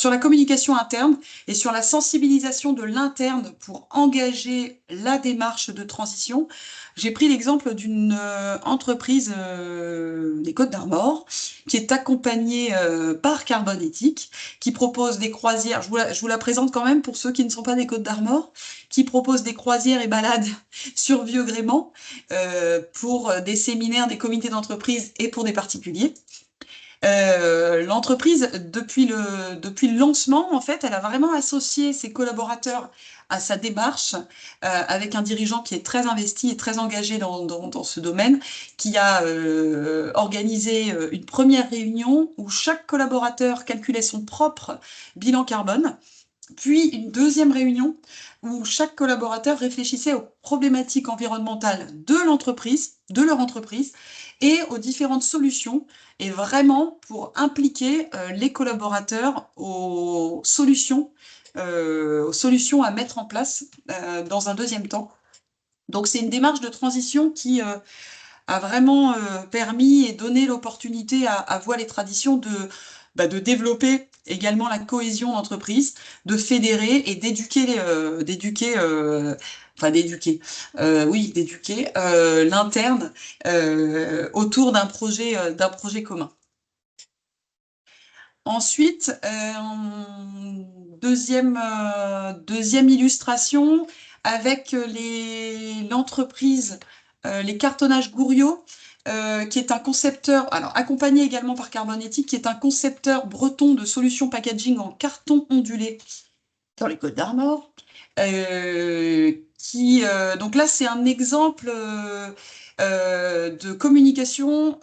la communication interne et sur la sensibilisation de l'interne pour engager la démarche de transition. J'ai pris l'exemple d'une entreprise des Côtes-d'Armor qui est accompagnée par Carbonétique, qui propose des croisières. Je vous la présente quand même pour ceux qui ne sont pas des Côtes-d'Armor, qui propose des croisières et balades sur Vieux-Grément pour des séminaires, des comités d'entreprise et pour des particuliers. L'entreprise, depuis le lancement, en fait, elle a vraiment associé ses collaborateurs à sa démarche, avec un dirigeant qui est très investi et très engagé dans ce domaine, qui a organisé une première réunion où chaque collaborateur calculait son propre bilan carbone, puis une deuxième réunion où chaque collaborateur réfléchissait aux problématiques environnementales de l'entreprise, de leur entreprise, et aux différentes solutions, et vraiment pour impliquer les collaborateurs aux solutions à mettre en place dans un deuxième temps. Donc c'est une démarche de transition qui a vraiment permis et donné l'opportunité à Voile et Traditions de développer également la cohésion d'entreprise, de fédérer et d'éduquer l'interne autour d'un projet commun. Ensuite, deuxième illustration avec l'entreprise Les Cartonnages Gouriot, qui est un concepteur, alors accompagné également par Carbonétique, qui est un concepteur breton de solutions packaging en carton ondulé dans les Côtes-d'Armor. Donc là, c'est un exemple de communication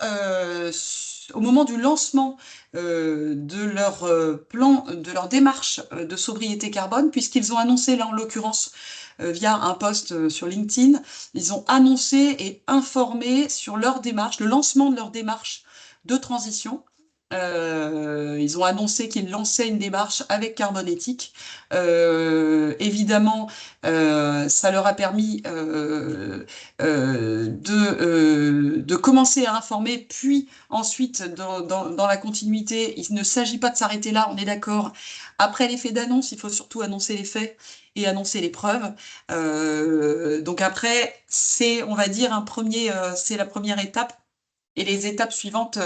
au moment du lancement de leur plan, de leur démarche de sobriété carbone, puisqu'ils ont annoncé, là en l'occurrence, via un post sur LinkedIn, ils ont annoncé et informé sur leur démarche, le lancement de leur démarche de transition. Ils ont annoncé qu'ils lançaient une démarche avec Carbonétique. Évidemment, ça leur a permis de commencer à informer, puis ensuite, dans la continuité, il ne s'agit pas de s'arrêter là, on est d'accord. Après l'effet d'annonce, il faut surtout annoncer les faits et annoncer les preuves. Donc après, on va dire, c'est la première étape, et les étapes suivantes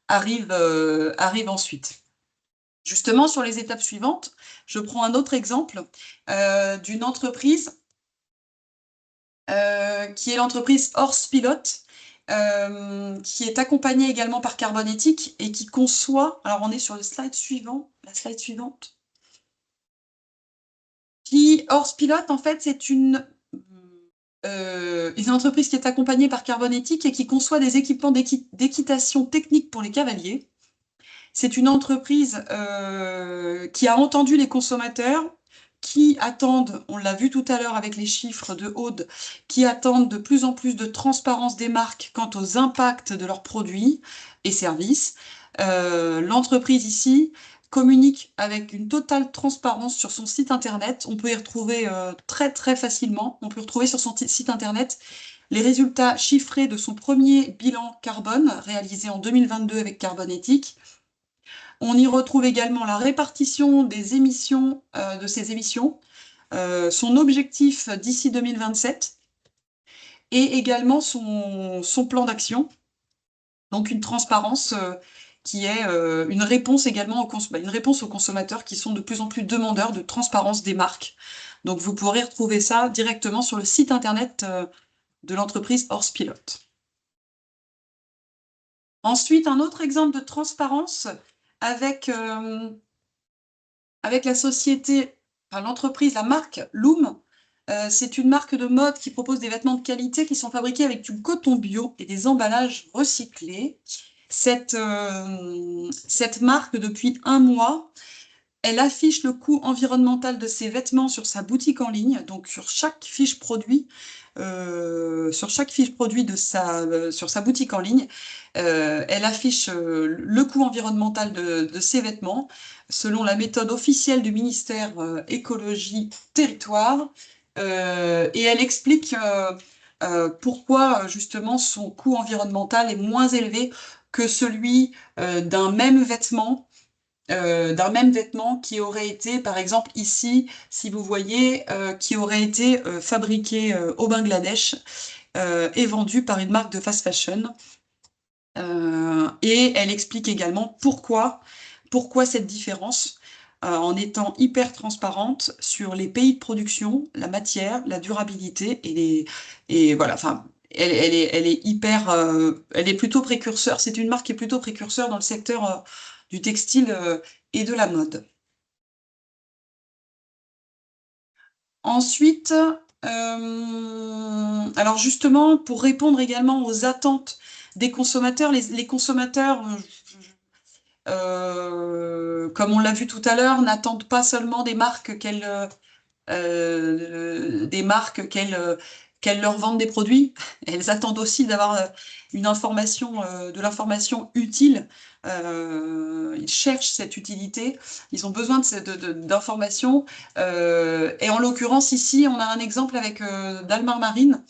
arrivent ensuite. Justement, sur les étapes suivantes, je prends un autre exemple d'une entreprise qui est l'entreprise Horse Pilot, qui est accompagnée également par Carbonétique et qui conçoit, alors on est sur la slide suivante, Horse Pilot, en fait, c'est une une entreprise qui est accompagnée par Carbonétique et qui conçoit des équipements d'équitation technique pour les cavaliers. C'est une entreprise qui a entendu les consommateurs, qui attendent, on l'a vu tout à l'heure avec les chiffres de Aude, qui attendent de plus en plus de transparence des marques quant aux impacts de leurs produits et services. L'entreprise ici communique avec une totale transparence sur son site internet. On peut y retrouver très très facilement, on peut retrouver sur son site internet les résultats chiffrés de son premier bilan carbone réalisé en 2022 avec Carbonétique. On y retrouve également la répartition des émissions, de ces émissions, son objectif d'ici 2027 et également son plan d'action. Donc une transparence qui est une réponse également une réponse aux consommateurs qui sont de plus en plus demandeurs de transparence des marques. Donc vous pourrez retrouver ça directement sur le site internet de l'entreprise Horse Pilot. Ensuite, un autre exemple de transparence avec la société, enfin l'entreprise, la marque Loom. C'est une marque de mode qui propose des vêtements de qualité qui sont fabriqués avec du coton bio et des emballages recyclés. Cette marque, depuis un mois, elle affiche le coût environnemental de ses vêtements sur sa boutique en ligne, donc sur chaque fiche produit, sur sa boutique en ligne, elle affiche le coût environnemental de ses vêtements selon la méthode officielle du ministère Écologie Territoire, et elle explique pourquoi justement son coût environnemental est moins élevé que celui d'un même vêtement qui aurait été, par exemple ici, si vous voyez, qui aurait été fabriqué au Bangladesh et vendu par une marque de fast fashion. Et elle explique également pourquoi cette différence, en étant hyper transparente sur les pays de production, la matière, la durabilité et voilà, enfin. Elle est hyper, elle est plutôt précurseur. C'est une marque qui est plutôt précurseur dans le secteur du textile et de la mode. Ensuite, alors justement, pour répondre également aux attentes des consommateurs, les consommateurs, comme on l'a vu tout à l'heure, n'attendent pas seulement des marques qu'elles leur vendent des produits. Elles attendent aussi d'avoir de l'information utile. Ils cherchent cette utilité. Ils ont besoin d'informations. Et en l'occurrence, ici, on a un exemple avec Dalmar Marine,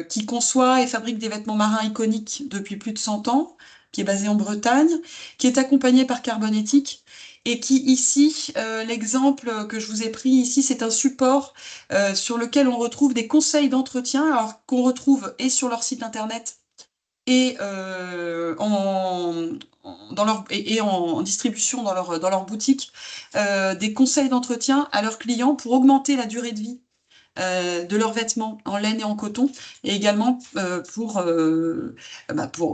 qui conçoit et fabrique des vêtements marins iconiques depuis plus de 100 ans, qui est basé en Bretagne, qui est accompagné par Carbonétique, et qui ici, l'exemple que je vous ai pris ici, c'est un support sur lequel on retrouve des conseils d'entretien, alors qu'on retrouve et sur leur site internet et en distribution dans leur boutique, des conseils d'entretien à leurs clients pour augmenter la durée de vie de leurs vêtements en laine et en coton, et également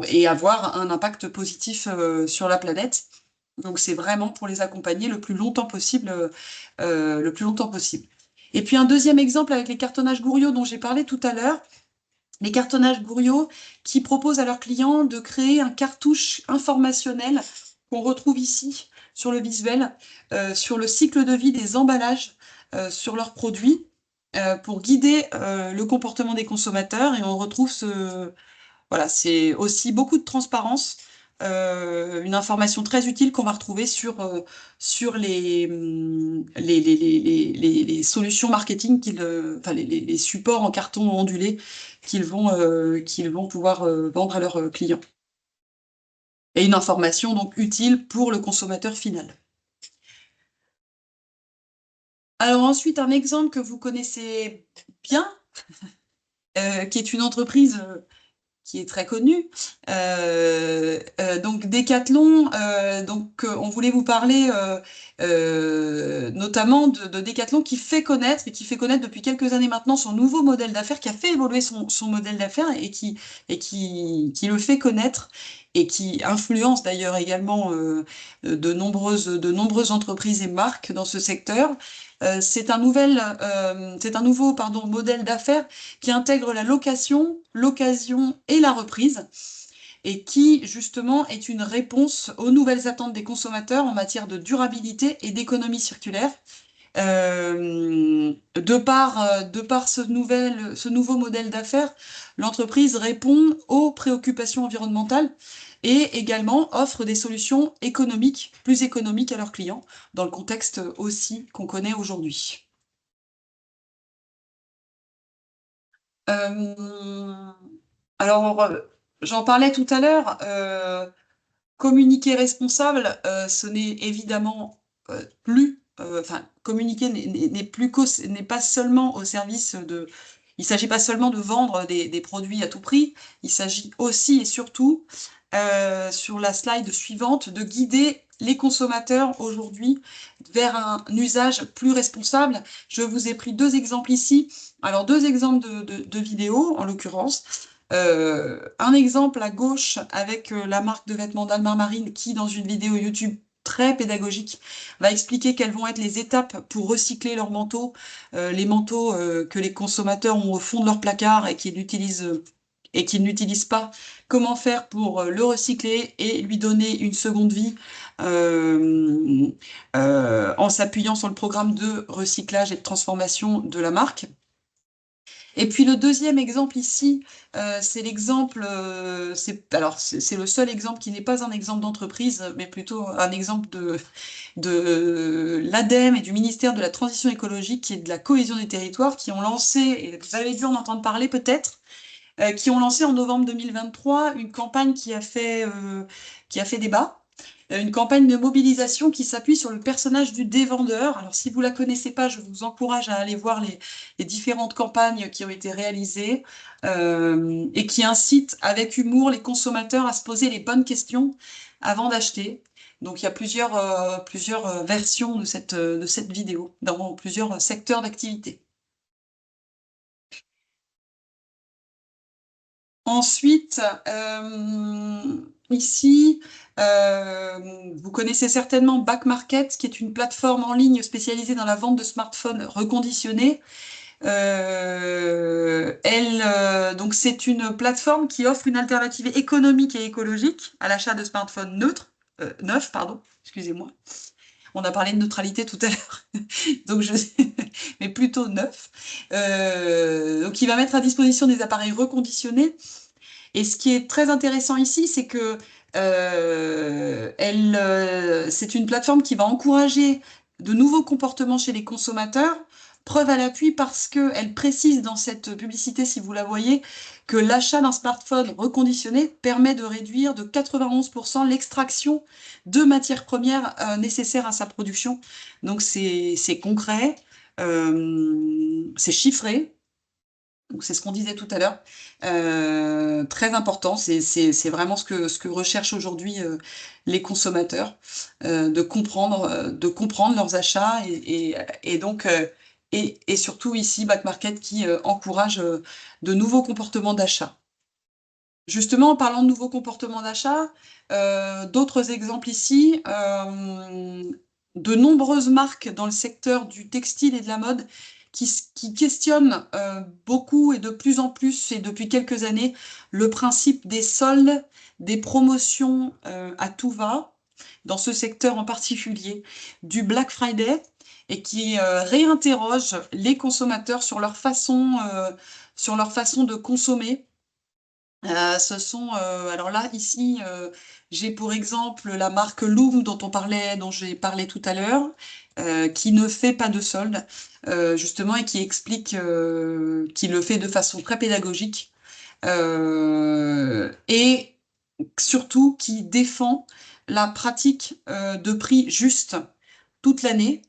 et avoir un impact positif sur la planète. Donc c'est vraiment pour les accompagner le plus longtemps possible, le plus longtemps possible. Et puis un deuxième exemple avec les cartonnages Gouriot dont j'ai parlé tout à l'heure. Les cartonnages Gouriot qui proposent à leurs clients de créer un cartouche informationnel qu'on retrouve ici sur le visuel, sur le cycle de vie des emballages sur leurs produits, pour guider le comportement des consommateurs. Et on retrouve voilà, c'est aussi beaucoup de transparence, une information très utile qu'on va retrouver sur les solutions marketing, enfin les supports en carton ondulé qu'ils vont pouvoir vendre à leurs clients. Et une information donc utile pour le consommateur final. Alors ensuite, un exemple que vous connaissez bien, qui est une entreprise qui est très connue. Donc Decathlon, on voulait vous parler notamment de Decathlon qui fait connaître depuis quelques années maintenant son nouveau modèle d'affaires, qui a fait évoluer son modèle d'affaires qui le fait connaître et qui influence d'ailleurs également de nombreuses entreprises et marques dans ce secteur. C'est un nouveau modèle d'affaires qui intègre la location, l'occasion et la reprise, et qui justement est une réponse aux nouvelles attentes des consommateurs en matière de durabilité et d'économie circulaire. De par ce nouveau modèle d'affaires, l'entreprise répond aux préoccupations environnementales et également offre des solutions économiques, plus économiques à leurs clients, dans le contexte aussi qu'on connaît aujourd'hui. Euh, alors, j'en parlais tout à l'heure, communiquer responsable, ce n'est évidemment plus, enfin, communiquer n'est pas seulement au service de. Il ne s'agit pas seulement de vendre des produits à tout prix, il s'agit aussi et surtout, sur la slide suivante, de guider les consommateurs aujourd'hui vers un usage plus responsable. Je vous ai pris deux exemples ici. Alors, deux exemples de vidéos, en l'occurrence. Un exemple à gauche avec la marque de vêtements d'Alma Marine qui, dans une vidéo YouTube très pédagogique, va expliquer quelles vont être les étapes pour recycler leurs manteaux, les manteaux que les consommateurs ont au fond de leur placard et qu'ils n'utilisent pas, comment faire pour le recycler et lui donner une seconde vie en s'appuyant sur le programme de recyclage et de transformation de la marque. Et puis le deuxième exemple ici, c'est l'exemple, c'est le seul exemple qui n'est pas un exemple d'entreprise, mais plutôt un exemple de l'ADEME et du ministère de la Transition écologique et de la cohésion des territoires qui ont lancé, et vous avez dû en entendre parler peut-être, qui ont lancé en novembre 2023 une campagne qui a fait débat. Une campagne de mobilisation qui s'appuie sur le personnage du dévendeur. Alors, si vous ne la connaissez pas, je vous encourage à aller voir les différentes campagnes qui ont été réalisées et qui incitent avec humour les consommateurs à se poser les bonnes questions avant d'acheter. Donc, il y a plusieurs versions de cette vidéo dans plusieurs secteurs d'activité. Ensuite, ici, vous connaissez certainement Back Market, qui est une plateforme en ligne spécialisée dans la vente de smartphones reconditionnés. Donc c'est une plateforme qui offre une alternative économique et écologique à l'achat de smartphones neufs, pardon, excusez-moi. On a parlé de neutralité tout à l'heure, donc mais plutôt neufs. Donc il va mettre à disposition des appareils reconditionnés. Et ce qui est très intéressant ici, c'est que c'est une plateforme qui va encourager de nouveaux comportements chez les consommateurs. Preuve à l'appui parce qu'elle précise dans cette publicité, si vous la voyez, que l'achat d'un smartphone reconditionné permet de réduire de 91% l'extraction de matières premières nécessaires à sa production. Donc c'est concret, c'est chiffré. Donc c'est ce qu'on disait tout à l'heure. Très important, c'est vraiment ce que recherchent aujourd'hui les consommateurs, de comprendre leurs achats et donc et surtout ici Back Market qui encourage de nouveaux comportements d'achat. Justement, en parlant de nouveaux comportements d'achat, d'autres exemples ici, de nombreuses marques dans le secteur du textile et de la mode qui questionnent beaucoup et de plus en plus, et depuis quelques années, le principe des soldes, des promotions à tout va, dans ce secteur en particulier, du Black Friday, et qui réinterrogent les consommateurs sur leur façon de consommer. Alors là, ici, j'ai pour exemple la marque Loom dont j'ai parlé tout à l'heure, qui ne fait pas de solde, justement, et qui explique, qui le fait de façon très pédagogique, et surtout qui défend la pratique de prix juste toute l'année.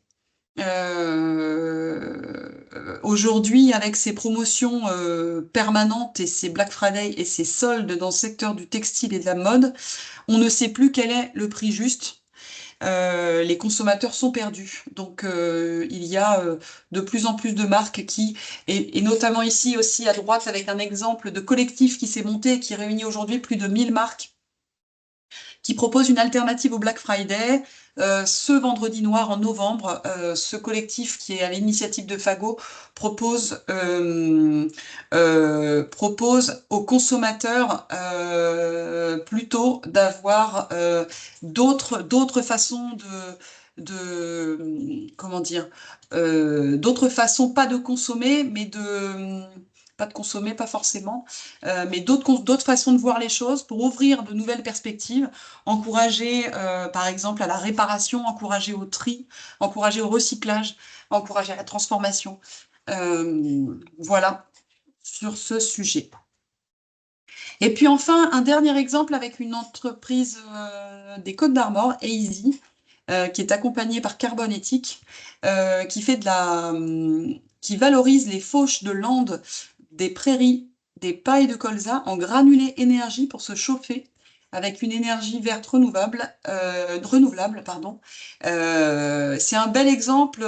Aujourd'hui, avec ces promotions permanentes et ces Black Friday et ces soldes dans le secteur du textile et de la mode, on ne sait plus quel est le prix juste. Les consommateurs sont perdus. Donc, il y a de plus en plus de marques et notamment ici aussi à droite, avec un exemple de collectif qui s'est monté et qui réunit aujourd'hui plus de 1000 marques qui propose une alternative au Black Friday. Ce vendredi noir en novembre, ce collectif qui est à l'initiative de Fago propose aux consommateurs plutôt d'avoir d'autres façons comment dire, d'autres façons, pas de consommer, mais pas de consommer, pas forcément, mais d'autres façons de voir les choses pour ouvrir de nouvelles perspectives, encourager par exemple à la réparation, encourager au tri, encourager au recyclage, encourager à la transformation. Voilà sur ce sujet. Et puis enfin, un dernier exemple avec une entreprise des Côtes-d'Armor, Easy, qui est accompagnée par Carbone Éthique, qui valorise les fauches de landes des prairies, des pailles de colza en granulés énergie pour se chauffer avec une énergie verte renouvelable, pardon. C'est un bel exemple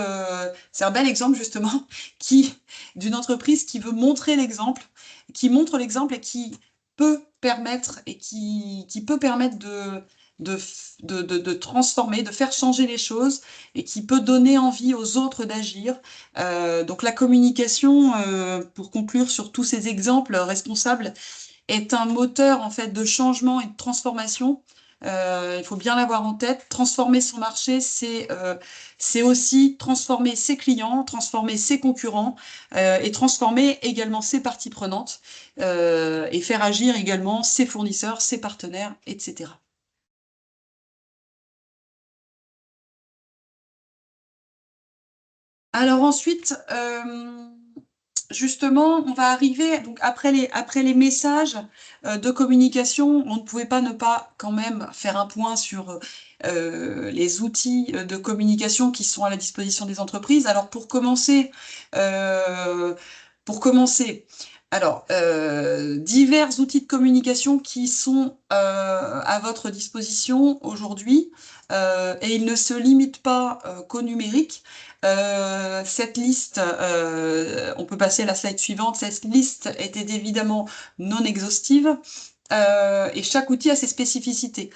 justement d'une entreprise qui veut montrer l'exemple, qui montre l'exemple et qui peut permettre de transformer, de faire changer les choses et qui peut donner envie aux autres d'agir. Donc la communication, pour conclure sur tous ces exemples responsables, est un moteur en fait de changement et de transformation. Il faut bien l'avoir en tête. Transformer son marché, c'est aussi transformer ses clients, transformer ses concurrents et transformer également ses parties prenantes et faire agir également ses fournisseurs, ses partenaires, etc. Alors ensuite, justement, on va arriver, donc après les messages de communication, on ne pouvait pas ne pas quand même faire un point sur les outils de communication qui sont à la disposition des entreprises. Alors alors divers outils de communication qui sont à votre disposition aujourd'hui, et ils ne se limitent pas qu'au numérique. Cette liste, on peut passer à la slide suivante, cette liste est évidemment non exhaustive et chaque outil a ses spécificités.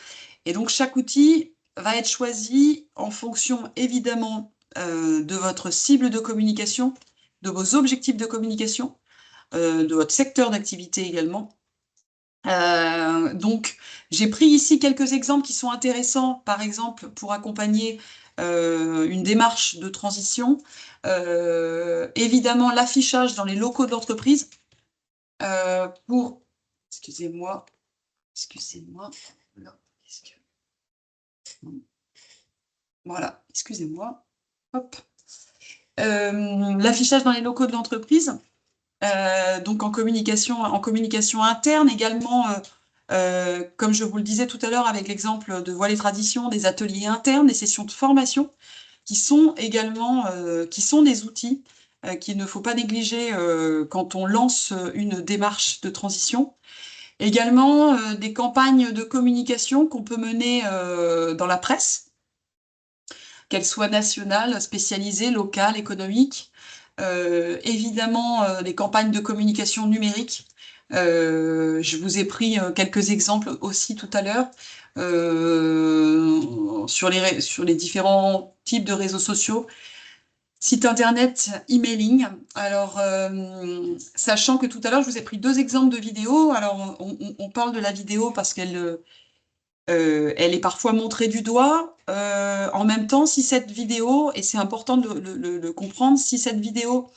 Et donc chaque outil va être choisi en fonction évidemment de votre cible de communication, de vos objectifs de communication, de votre secteur d'activité également. Donc, j'ai pris ici quelques exemples qui sont intéressants, par exemple, pour accompagner une démarche de transition. Évidemment, l'affichage dans les locaux de l'entreprise pour... Excusez-moi. Voilà, excusez-moi. Hop. L'affichage dans les locaux de l'entreprise. Donc en communication interne également, comme je vous le disais tout à l'heure avec l'exemple de Voile et Traditions, des ateliers internes, des sessions de formation, qui sont également des outils qu'il ne faut pas négliger quand on lance une démarche de transition. Également des campagnes de communication qu'on peut mener dans la presse, qu'elles soient nationales, spécialisées, locales, économiques. Évidemment, des campagnes de communication numérique. Je vous ai pris quelques exemples aussi tout à l'heure sur les différents types de réseaux sociaux. Site internet, emailing. Alors, sachant que tout à l'heure, je vous ai pris deux exemples de vidéos. Alors, on parle de la vidéo parce qu'elle elle est parfois montrée du doigt. En même temps, si cette vidéo, et c'est important de le comprendre, si cette vidéo,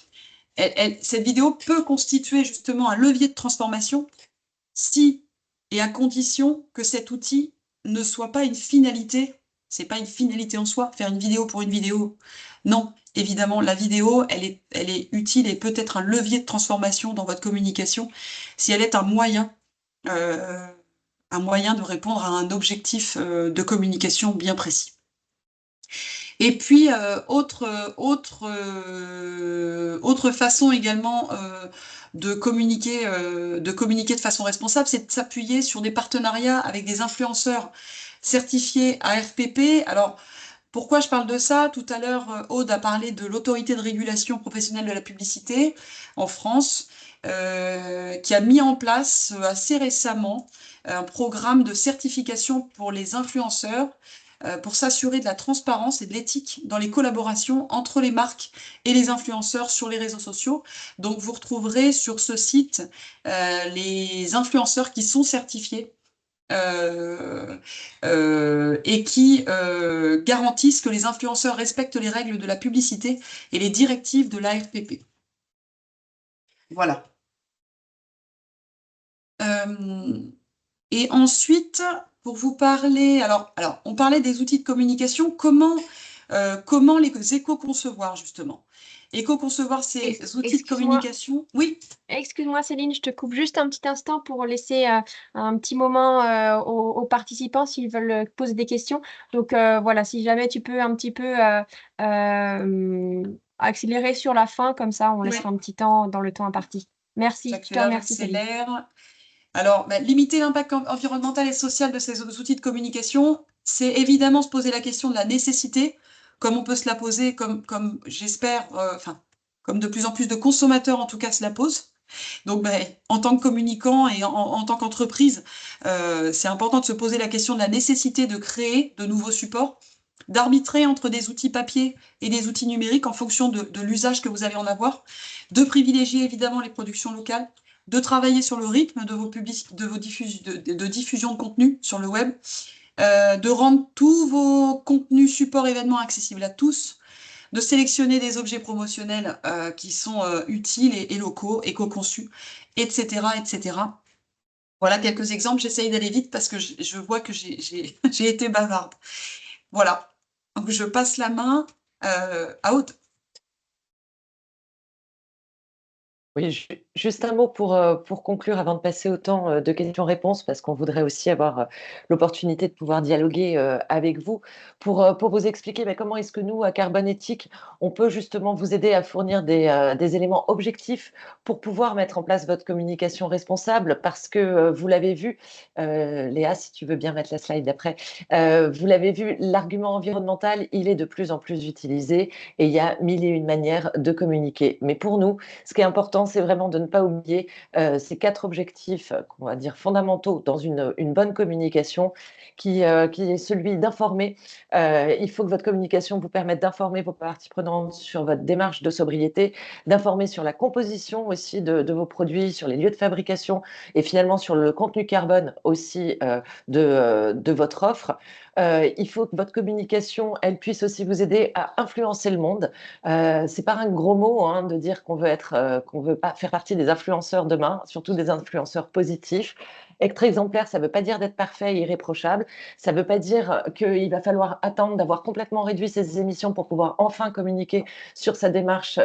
cette vidéo peut constituer justement un levier de transformation si et à condition que cet outil ne soit pas une finalité. C'est pas une finalité en soi, faire une vidéo pour une vidéo. Non, évidemment, la vidéo, elle est utile et peut être un levier de transformation dans votre communication si elle est euh, un moyen de répondre à un objectif de communication bien précis. Et puis, autre façon également de communiquer de façon responsable, c'est de s'appuyer sur des partenariats avec des influenceurs certifiés AFPP. Alors, pourquoi je parle de ça? Tout à l'heure, Aude a parlé de l'autorité de régulation professionnelle de la publicité en France, qui a mis en place assez récemment un programme de certification pour les influenceurs pour s'assurer de la transparence et de l'éthique dans les collaborations entre les marques et les influenceurs sur les réseaux sociaux. Donc, vous retrouverez sur ce site les influenceurs qui sont certifiés et qui garantissent que les influenceurs respectent les règles de la publicité et les directives de l'AFPP. Voilà. Et ensuite, pour vous parler, alors, on parlait des outils de communication, comment les éco-concevoir, justement. Éco-concevoir ces outils de communication. Oui. Excuse-moi Céline, je te coupe juste un petit instant pour laisser un petit moment aux participants s'ils veulent poser des questions. Donc voilà, si jamais tu peux un petit peu accélérer sur la fin, comme ça on laissera un petit temps dans le temps imparti. Merci, je te remercie Céline. Alors, limiter l'impact environnemental et social de ces outils de communication, c'est évidemment se poser la question de la nécessité, comme on peut se la poser, comme j'espère, comme de plus en plus de consommateurs en tout cas se la posent. Donc, en tant que communicant et en tant qu'entreprise, c'est important de se poser la question de la nécessité de créer de nouveaux supports, d'arbitrer entre des outils papier et des outils numériques en fonction de l'usage que vous allez en avoir, de privilégier évidemment les productions locales, de travailler sur le rythme de vos diffusion de contenu sur le web, de rendre tous vos contenus supports événements accessibles à tous, de sélectionner des objets promotionnels qui sont utiles et locaux, éco-conçus, etc., etc. Voilà quelques exemples. J'essaye d'aller vite parce que je vois que j'ai été bavarde. Voilà. Donc, je passe la main à Aude. Oui, juste un mot pour conclure avant de passer au temps de questions-réponses, parce qu'on voudrait aussi avoir l'opportunité de pouvoir dialoguer avec vous pour vous expliquer comment est-ce que nous, à Carbone Éthique, on peut justement vous aider à fournir des éléments objectifs pour pouvoir mettre en place votre communication responsable, parce que vous l'avez vu, Léa, si tu veux bien mettre la slide d'après, vous l'avez vu, l'argument environnemental, il est de plus en plus utilisé et il y a mille et une manières de communiquer. Mais pour nous, ce qui est important, c'est vraiment de ne pas oublier ces 4 objectifs qu'on va dire fondamentaux dans une bonne communication qui est celui d'informer. Il faut que votre communication vous permette d'informer vos parties prenantes sur votre démarche de sobriété, d'informer sur la composition aussi de vos produits, sur les lieux de fabrication et finalement sur le contenu carbone aussi de votre offre. Il faut que votre communication, elle puisse aussi vous aider à influencer le monde. C'est pas un gros mot de dire qu'on veut pas faire partie des influenceurs demain, surtout des influenceurs positifs. Être exemplaire, ça veut pas dire d'être parfait et irréprochable. Ça veut pas dire qu'il va falloir attendre d'avoir complètement réduit ses émissions pour pouvoir enfin communiquer sur sa démarche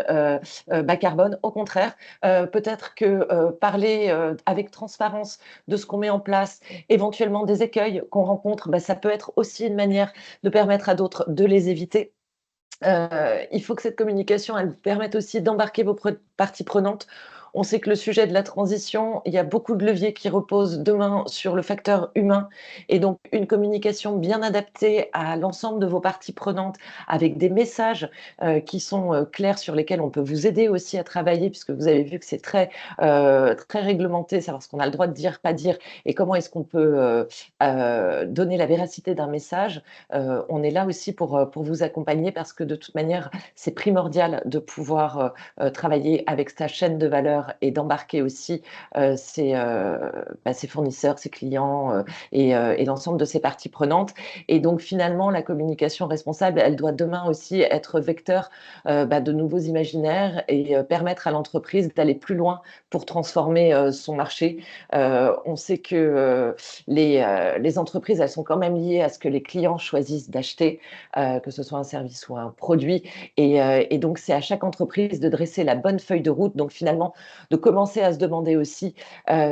bas carbone. Au contraire, peut-être que parler avec transparence de ce qu'on met en place, éventuellement des écueils qu'on rencontre, ça peut être aussi une manière de permettre à d'autres de les éviter. Il faut que cette communication, elle vous permette aussi d'embarquer vos parties prenantes. On sait que le sujet de la transition, il y a beaucoup de leviers qui reposent demain sur le facteur humain et donc une communication bien adaptée à l'ensemble de vos parties prenantes avec des messages qui sont clairs sur lesquels on peut vous aider aussi à travailler puisque vous avez vu que c'est très réglementé, savoir ce qu'on a le droit de dire, pas dire et comment est-ce qu'on peut donner la véracité d'un message. On est là aussi pour vous accompagner parce que de toute manière, c'est primordial de pouvoir travailler avec sa chaîne de valeur et d'embarquer aussi ses fournisseurs, ses clients et l'ensemble de ses parties prenantes. Et donc finalement, la communication responsable, elle doit demain aussi être vecteur de nouveaux imaginaires et permettre à l'entreprise d'aller plus loin pour transformer son marché. On sait que les entreprises, elles sont quand même liées à ce que les clients choisissent d'acheter, que ce soit un service ou un produit. Et donc, c'est à chaque entreprise de dresser la bonne feuille de route. Donc, finalement, de commencer à se demander aussi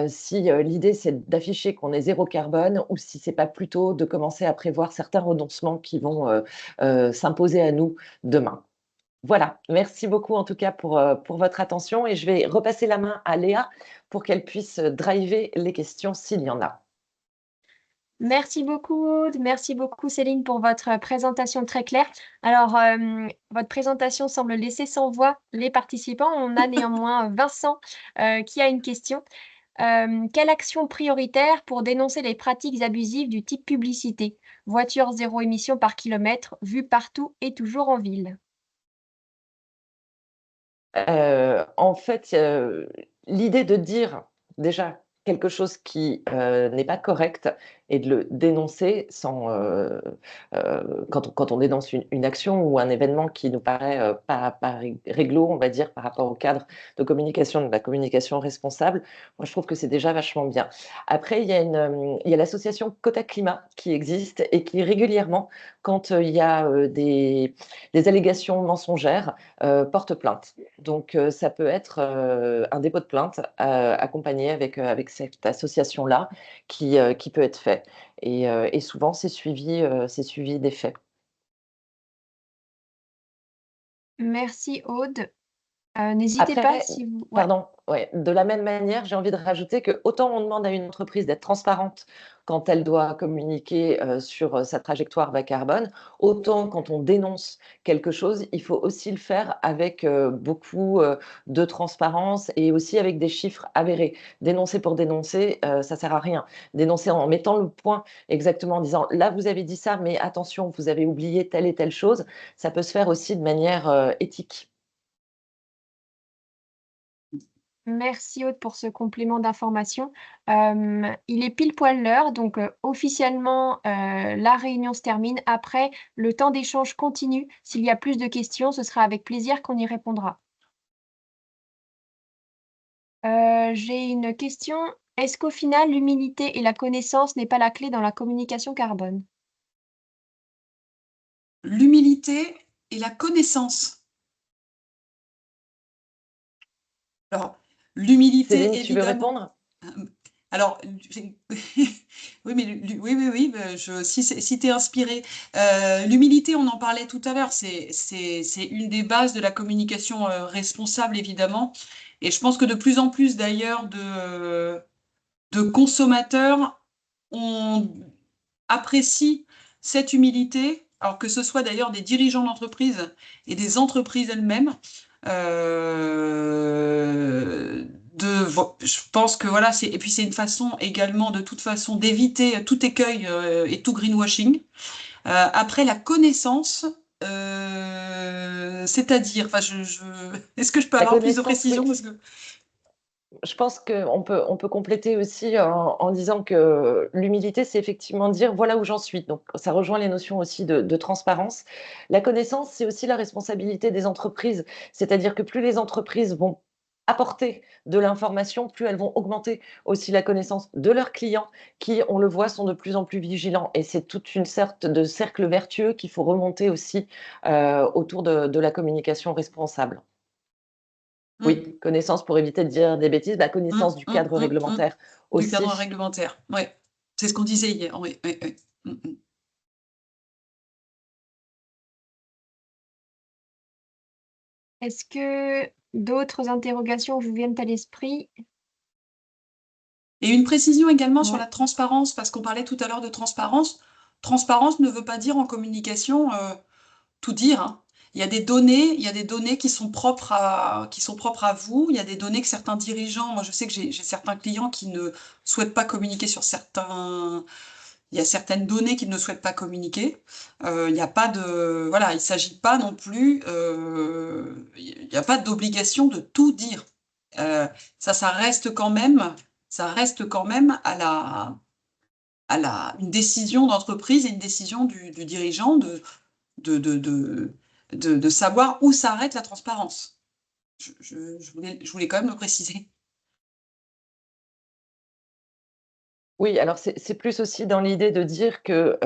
si l'idée, c'est d'afficher qu'on est zéro carbone ou si c'est pas plutôt de commencer à prévoir certains renoncements qui vont s'imposer à nous demain. Voilà, merci beaucoup en tout cas pour votre attention et je vais repasser la main à Léa pour qu'elle puisse driver les questions s'il y en a. Merci beaucoup, Aude. Merci beaucoup, Céline, pour votre présentation très claire. Alors, votre présentation semble laisser sans voix les participants. On a néanmoins Vincent qui a une question. Quelle action prioritaire pour dénoncer les pratiques abusives du type publicité? Voiture zéro émission par kilomètre, vue partout et toujours en ville. En fait, l'idée de dire déjà quelque chose qui, n'est pas correct et de le dénoncer sans, quand on dénonce une action ou un événement qui nous paraît, pas réglo, on va dire, par rapport au cadre de communication, de la communication responsable, moi je trouve que c'est déjà vachement bien. Après il y a l'association Quota Climat qui existe et qui régulièrement, quand, il y a, des allégations mensongères, porte plainte. Donc, ça peut être, un dépôt de plainte, accompagné avec cette association-là qui peut être fait et souvent c'est suivi des faits. Merci Aude. N'hésitez pas Après, si vous... Ouais. pardon, ouais, de la même manière, j'ai envie de rajouter que autant on demande à une entreprise d'être transparente quand elle doit communiquer, sur, sa trajectoire bas carbone, autant quand on dénonce quelque chose, il faut aussi le faire avec, beaucoup, de transparence et aussi avec des chiffres avérés. Dénoncer pour dénoncer, ça sert à rien. Dénoncer en mettant le point exactement, en disant: «Là, vous avez dit ça, mais attention, vous avez oublié telle et telle chose», ça peut se faire aussi de manière, éthique. Merci Aude pour ce complément d'information. Il est pile poil l'heure, donc officiellement la réunion se termine. Après, le temps d'échange continue. S'il y a plus de questions, ce sera avec plaisir qu'on y répondra. J'ai une question. Est-ce qu'au final, l'humilité et la connaissance n'est pas la clé dans la communication carbone? L'humilité et la connaissance. Alors, Céline, l'humilité, tu veux évidemment. répondre? Alors, oui, mais oui, si tu es inspiré. L'humilité, on en parlait tout à l'heure, c'est une des bases de la communication responsable, évidemment. Et je pense que de plus en plus, d'ailleurs, de consommateurs, on apprécie cette humilité, alors que ce soit d'ailleurs des dirigeants d'entreprise et des entreprises elles-mêmes. Je pense que voilà, et puis c'est une façon également de toute façon d'éviter tout écueil et tout greenwashing. Après la connaissance, c'est-à-dire, enfin, est-ce que je peux La avoir plus de connaissance, précision oui. parce que... Je pense on peut compléter aussi en disant que l'humilité, c'est effectivement dire: «Voilà où j'en suis». Donc ça rejoint les notions aussi de transparence. La connaissance, c'est aussi la responsabilité des entreprises. C'est-à-dire que plus les entreprises vont apporter de l'information, plus elles vont augmenter aussi la connaissance de leurs clients qui, on le voit, sont de plus en plus vigilants et c'est toute une sorte de cercle vertueux qu'il faut remonter aussi, autour de la communication responsable. Hum, Oui, connaissance pour éviter de dire des bêtises, bah, connaissance du cadre hum. réglementaire Du cadre aussi. réglementaire, ouais. C'est ce qu'on disait hier, oui, oui, oui. Mm. Est-ce que d'autres interrogations vous viennent à l'esprit? Et une précision également sur Ouais. la transparence, parce qu'on parlait tout à l'heure de transparence. Transparence ne veut pas dire en communication tout dire, hein. Il y a des données qui sont propres à vous. Il y a des données que certains dirigeants, moi je sais que j'ai certains clients qui ne souhaitent pas communiquer sur certains, il y a certaines données qu'ils ne souhaitent pas communiquer. Il n'y a pas de, voilà, il s'agit pas non plus, il n'y a pas d'obligation de tout dire. Euh, ça ça reste quand même une décision d'entreprise et une décision du dirigeant de, de, de, de savoir où s'arrête la transparence. Je voulais quand même le préciser. Oui, alors c'est plus aussi dans l'idée de dire que,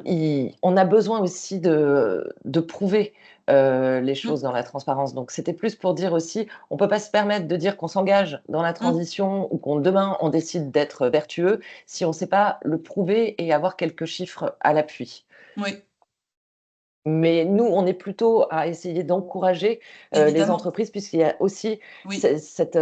on a besoin aussi de prouver, les Hum, choses dans la transparence. Donc c'était plus pour dire aussi, on peut pas se permettre de dire qu'on s'engage dans la hum, transition ou qu'on demain on décide d'être vertueux, si on ne sait pas le prouver et avoir quelques chiffres à l'appui. oui. Mais nous, on est plutôt à essayer d'encourager les évidemment. entreprises, puisqu'il y a aussi Oui. cette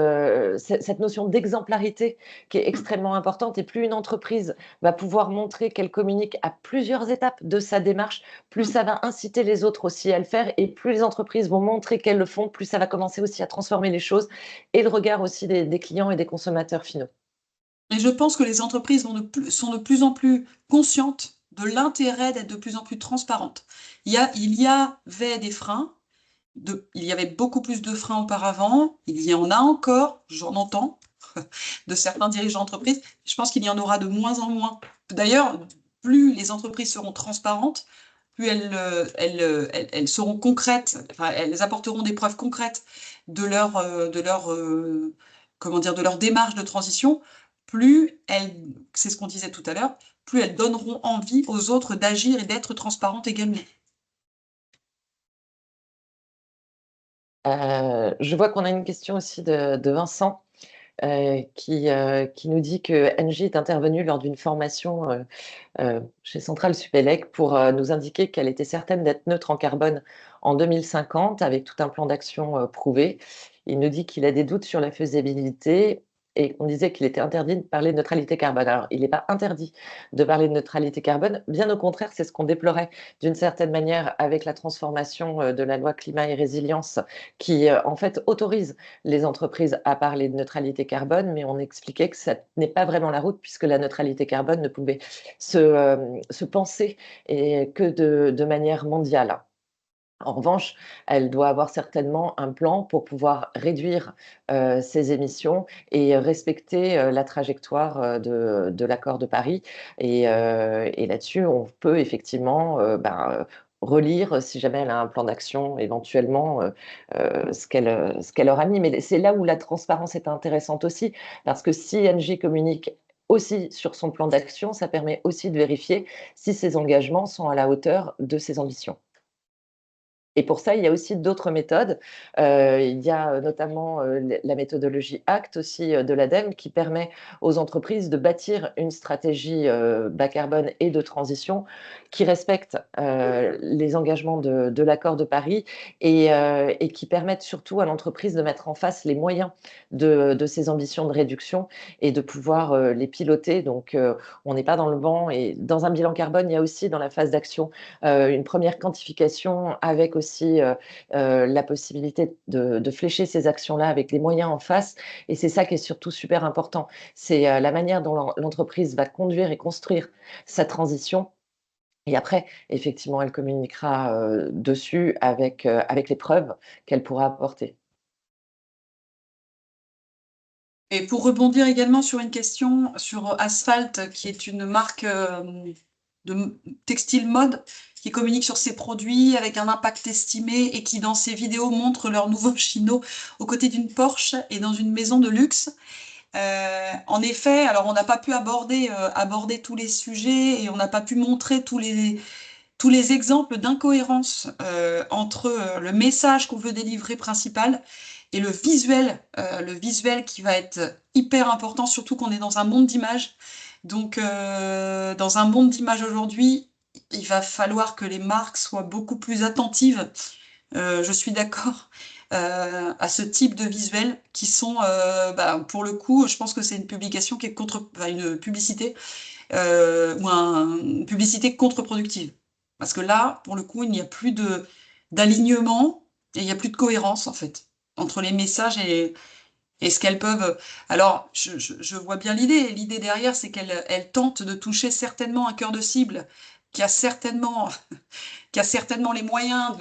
notion d'exemplarité qui est Mm. extrêmement importante. Et plus une entreprise va pouvoir montrer qu'elle communique à plusieurs étapes de sa démarche, plus Mm. ça va inciter les autres aussi à le faire. Et plus les entreprises vont montrer qu'elles le font, plus ça va commencer aussi à transformer les choses et le regard aussi des clients et des consommateurs finaux. Et je pense que les entreprises sont de plus en plus conscientes de l'intérêt d'être de plus en plus transparentes. Il y avait des freins, il y avait beaucoup plus de freins auparavant, il y en a encore, j'en entends, de certains dirigeants d'entreprise. Je pense qu'il y en aura de moins en moins. D'ailleurs, plus les entreprises seront transparentes, plus elles seront concrètes, enfin, elles apporteront des preuves concrètes de leur comment dire, de leur démarche de transition, plus elles, c'est ce qu'on disait tout à l'heure, plus elles donneront envie aux autres d'agir et d'être transparentes également. Je vois qu'on a une question aussi de Vincent qui nous dit que Engie est intervenue lors d'une formation chez Centrale Supélec pour nous indiquer qu'elle était certaine d'être neutre en carbone en 2050 avec tout un plan d'action prouvé. Il nous dit qu'il a des doutes sur la faisabilité et qu'on disait qu'il était interdit de parler de neutralité carbone. Alors, il n'est pas interdit de parler de neutralité carbone, bien au contraire, c'est ce qu'on déplorait d'une certaine manière avec la transformation de la loi climat et résilience qui en fait autorise les entreprises à parler de neutralité carbone, mais on expliquait que ça n'est pas vraiment la route puisque la neutralité carbone ne pouvait se penser et que de manière mondiale. En revanche, elle doit avoir certainement un plan pour pouvoir réduire ses émissions et respecter la trajectoire de l'accord de Paris. Et là-dessus, on peut effectivement relire, si jamais elle a un plan d'action, éventuellement, ce qu'elle aura mis. Mais c'est là où la transparence est intéressante aussi, parce que si NG communique aussi sur son plan d'action, ça permet aussi de vérifier si ses engagements sont à la hauteur de ses ambitions. Et pour ça, il y a aussi d'autres méthodes. Il y a notamment la méthodologie ACT aussi de l'ADEME qui permet aux entreprises de bâtir une stratégie bas carbone et de transition qui respecte les engagements de l'accord de Paris et qui permettent surtout à l'entreprise de mettre en face les moyens de ses ambitions de réduction et de pouvoir les piloter. Donc, on n'est pas dans le vent. Et dans un bilan carbone, il y a aussi dans la phase d'action une première quantification avec aussi la possibilité de flécher ces actions-là avec les moyens en face. Et c'est ça qui est surtout super important. C'est la manière dont l'entreprise va conduire et construire sa transition. Et après, effectivement, elle communiquera dessus avec les preuves qu'elle pourra apporter. Et pour rebondir également sur une question sur Asphalt, qui est une marque de textile mode qui communique sur ses produits avec un impact estimé et qui, dans ses vidéos, montre leur nouveau chino aux côtés d'une Porsche et dans une maison de luxe. En effet, alors on n'a pas pu aborder tous les sujets et on n'a pas pu montrer tous les exemples d'incohérence entre le message qu'on veut délivrer principal et le visuel qui va être hyper important, surtout qu'on est dans un monde d'images. Donc, dans un monde d'images aujourd'hui, il va falloir que les marques soient beaucoup plus attentives, je suis d'accord, à ce type de visuels qui sont, pour le coup, je pense que c'est une publication qui est enfin, une publicité une publicité contre-productive. Parce que là, pour le coup, il n'y a plus d'alignement et il n'y a plus de cohérence, en fait, entre les messages et ce qu'elles peuvent. Alors, je vois bien l'idée. L'idée derrière, c'est qu'elle tente de toucher certainement un cœur de cible qui a certainement, qui a certainement les moyens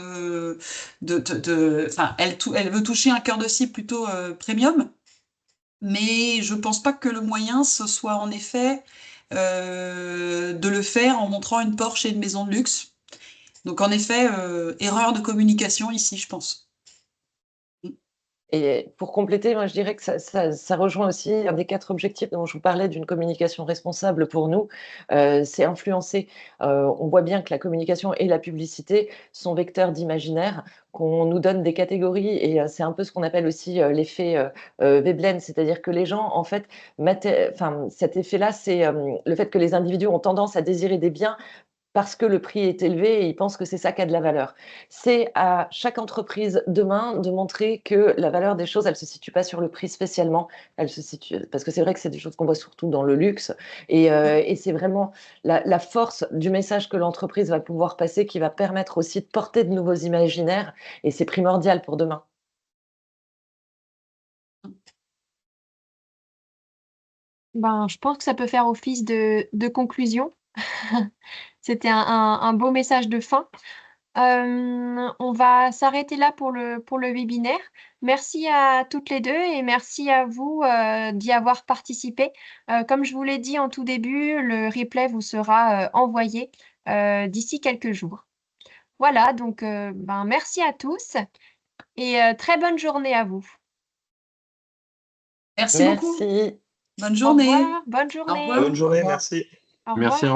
enfin, elle veut toucher un cœur de cible plutôt premium, mais je pense pas que le moyen, ce soit en effet de le faire en montrant une Porsche et une maison de luxe. Donc en effet, erreur de communication ici, je pense. Et pour compléter, moi je dirais que ça rejoint aussi un des 4 objectifs dont je vous parlais d'une communication responsable pour nous, c'est influencer. On voit bien que la communication et la publicité sont vecteurs d'imaginaire, qu'on nous donne des catégories et c'est un peu ce qu'on appelle aussi l'effet Veblen, c'est-à-dire que les gens, en fait, enfin, cet effet-là, c'est le fait que les individus ont tendance à désirer des biens parce que le prix est élevé et ils pensent que c'est ça qui a de la valeur. C'est à chaque entreprise demain de montrer que la valeur des choses, elle se situe pas sur le prix spécialement, elle se situe parce que c'est vrai que c'est des choses qu'on voit surtout dans le luxe et c'est vraiment la force du message que l'entreprise va pouvoir passer qui va permettre aussi de porter de nouveaux imaginaires et c'est primordial pour demain. Ben, je pense que ça peut faire office de conclusion. C'était un beau message de fin. On va s'arrêter là pour le webinaire. Merci à toutes les deux et merci à vous d'y avoir participé. Comme je vous l'ai dit en tout début, le replay vous sera envoyé d'ici quelques jours. Voilà, donc ben, merci à tous et très bonne journée à vous. Merci beaucoup. Merci. Bonne Au journée. revoir, bonne Au journée. revoir. Bonne journée, revoir. merci. Au Merci. revoir.